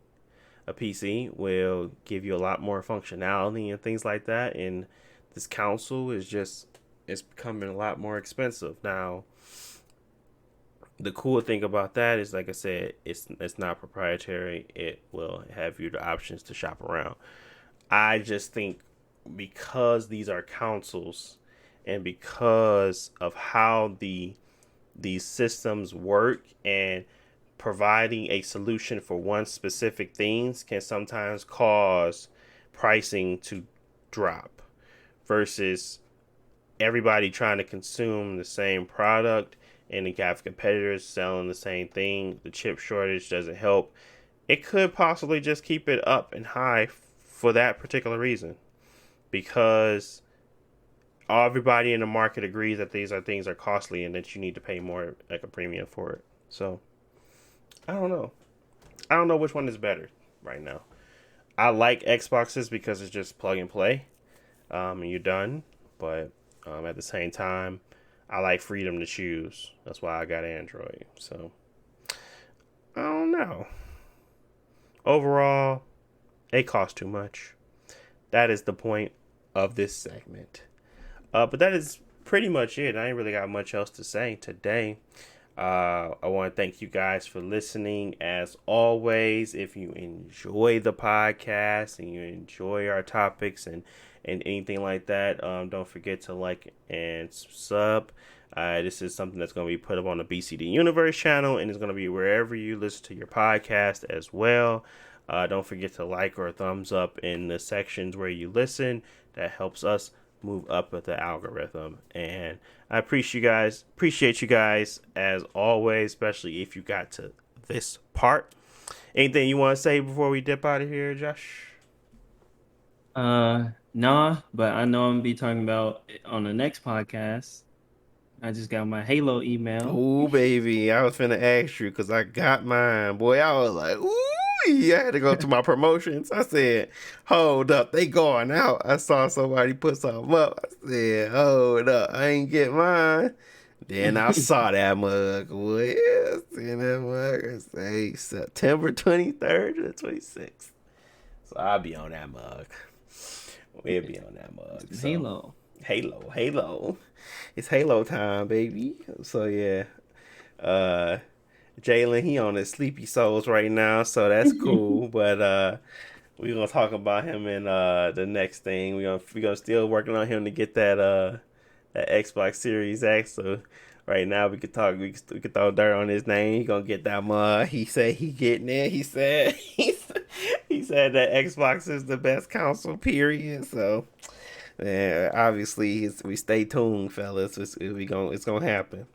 A PC will give you a lot more functionality and things like that. And this console is just it's becoming a lot more expensive now. The cool thing about that is, like I said, it's not proprietary. It will have you the options to shop around. I just think because these are consoles and because of how these systems work and providing a solution for one specific things can sometimes cause pricing to drop versus everybody trying to consume the same product and you have competitors selling the same thing. The chip shortage doesn't help. It could possibly just keep it up and high for that particular reason because everybody in the market agrees that these are things are costly and that you need to pay more like a premium for it. So I don't know. I don't know which one is better right now. I like Xboxes because it's just plug and play, and you're done. But at the same time, I like freedom to choose. That's why I got Android. So I don't know. Overall, it costs too much. That is the point of this segment. But that is pretty much it. I ain't really got much else to say today. I want to thank you guys for listening. As always, if you enjoy the podcast and you enjoy our topics and anything like that, don't forget to like and sub. This is something that's going to be put up on the BCD Universe channel, and it's going to be wherever you listen to your podcast as well. Don't forget to like or thumbs up in the sections where you listen. That helps us move up with the algorithm. And I appreciate you guys as always, especially if you got to this part. Anything you want to say before we dip out of here, Josh? Nah, but I know I'm gonna be talking about it on the next podcast. I just got my Halo email. Oh, baby. I was finna ask you because I got mine. Boy, I was like, ooh, I had to go to my promotions. I said, hold up. They going out. I saw somebody put something up. I said, hold up. I ain't get mine. Then I saw that mug. Boy, yeah, I seen that mug. I say September 23rd to the 26th. So I'll be on that mug. We'll be on that mug. So. Halo. It's Halo time, baby. So yeah. Jalen, he on his sleepy souls right now, so that's cool. But we're gonna talk about him in the next thing. We're gonna still working on him to get that Xbox Series X. So right now we could throw dirt on his name. He gonna get that mug. He said he getting it. He said he said that Xbox is the best console, period. So obviously we stay tuned, fellas. It's gonna happen.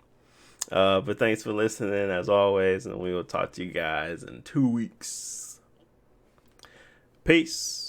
But thanks for listening as always, and we will talk to you guys in 2 weeks. Peace.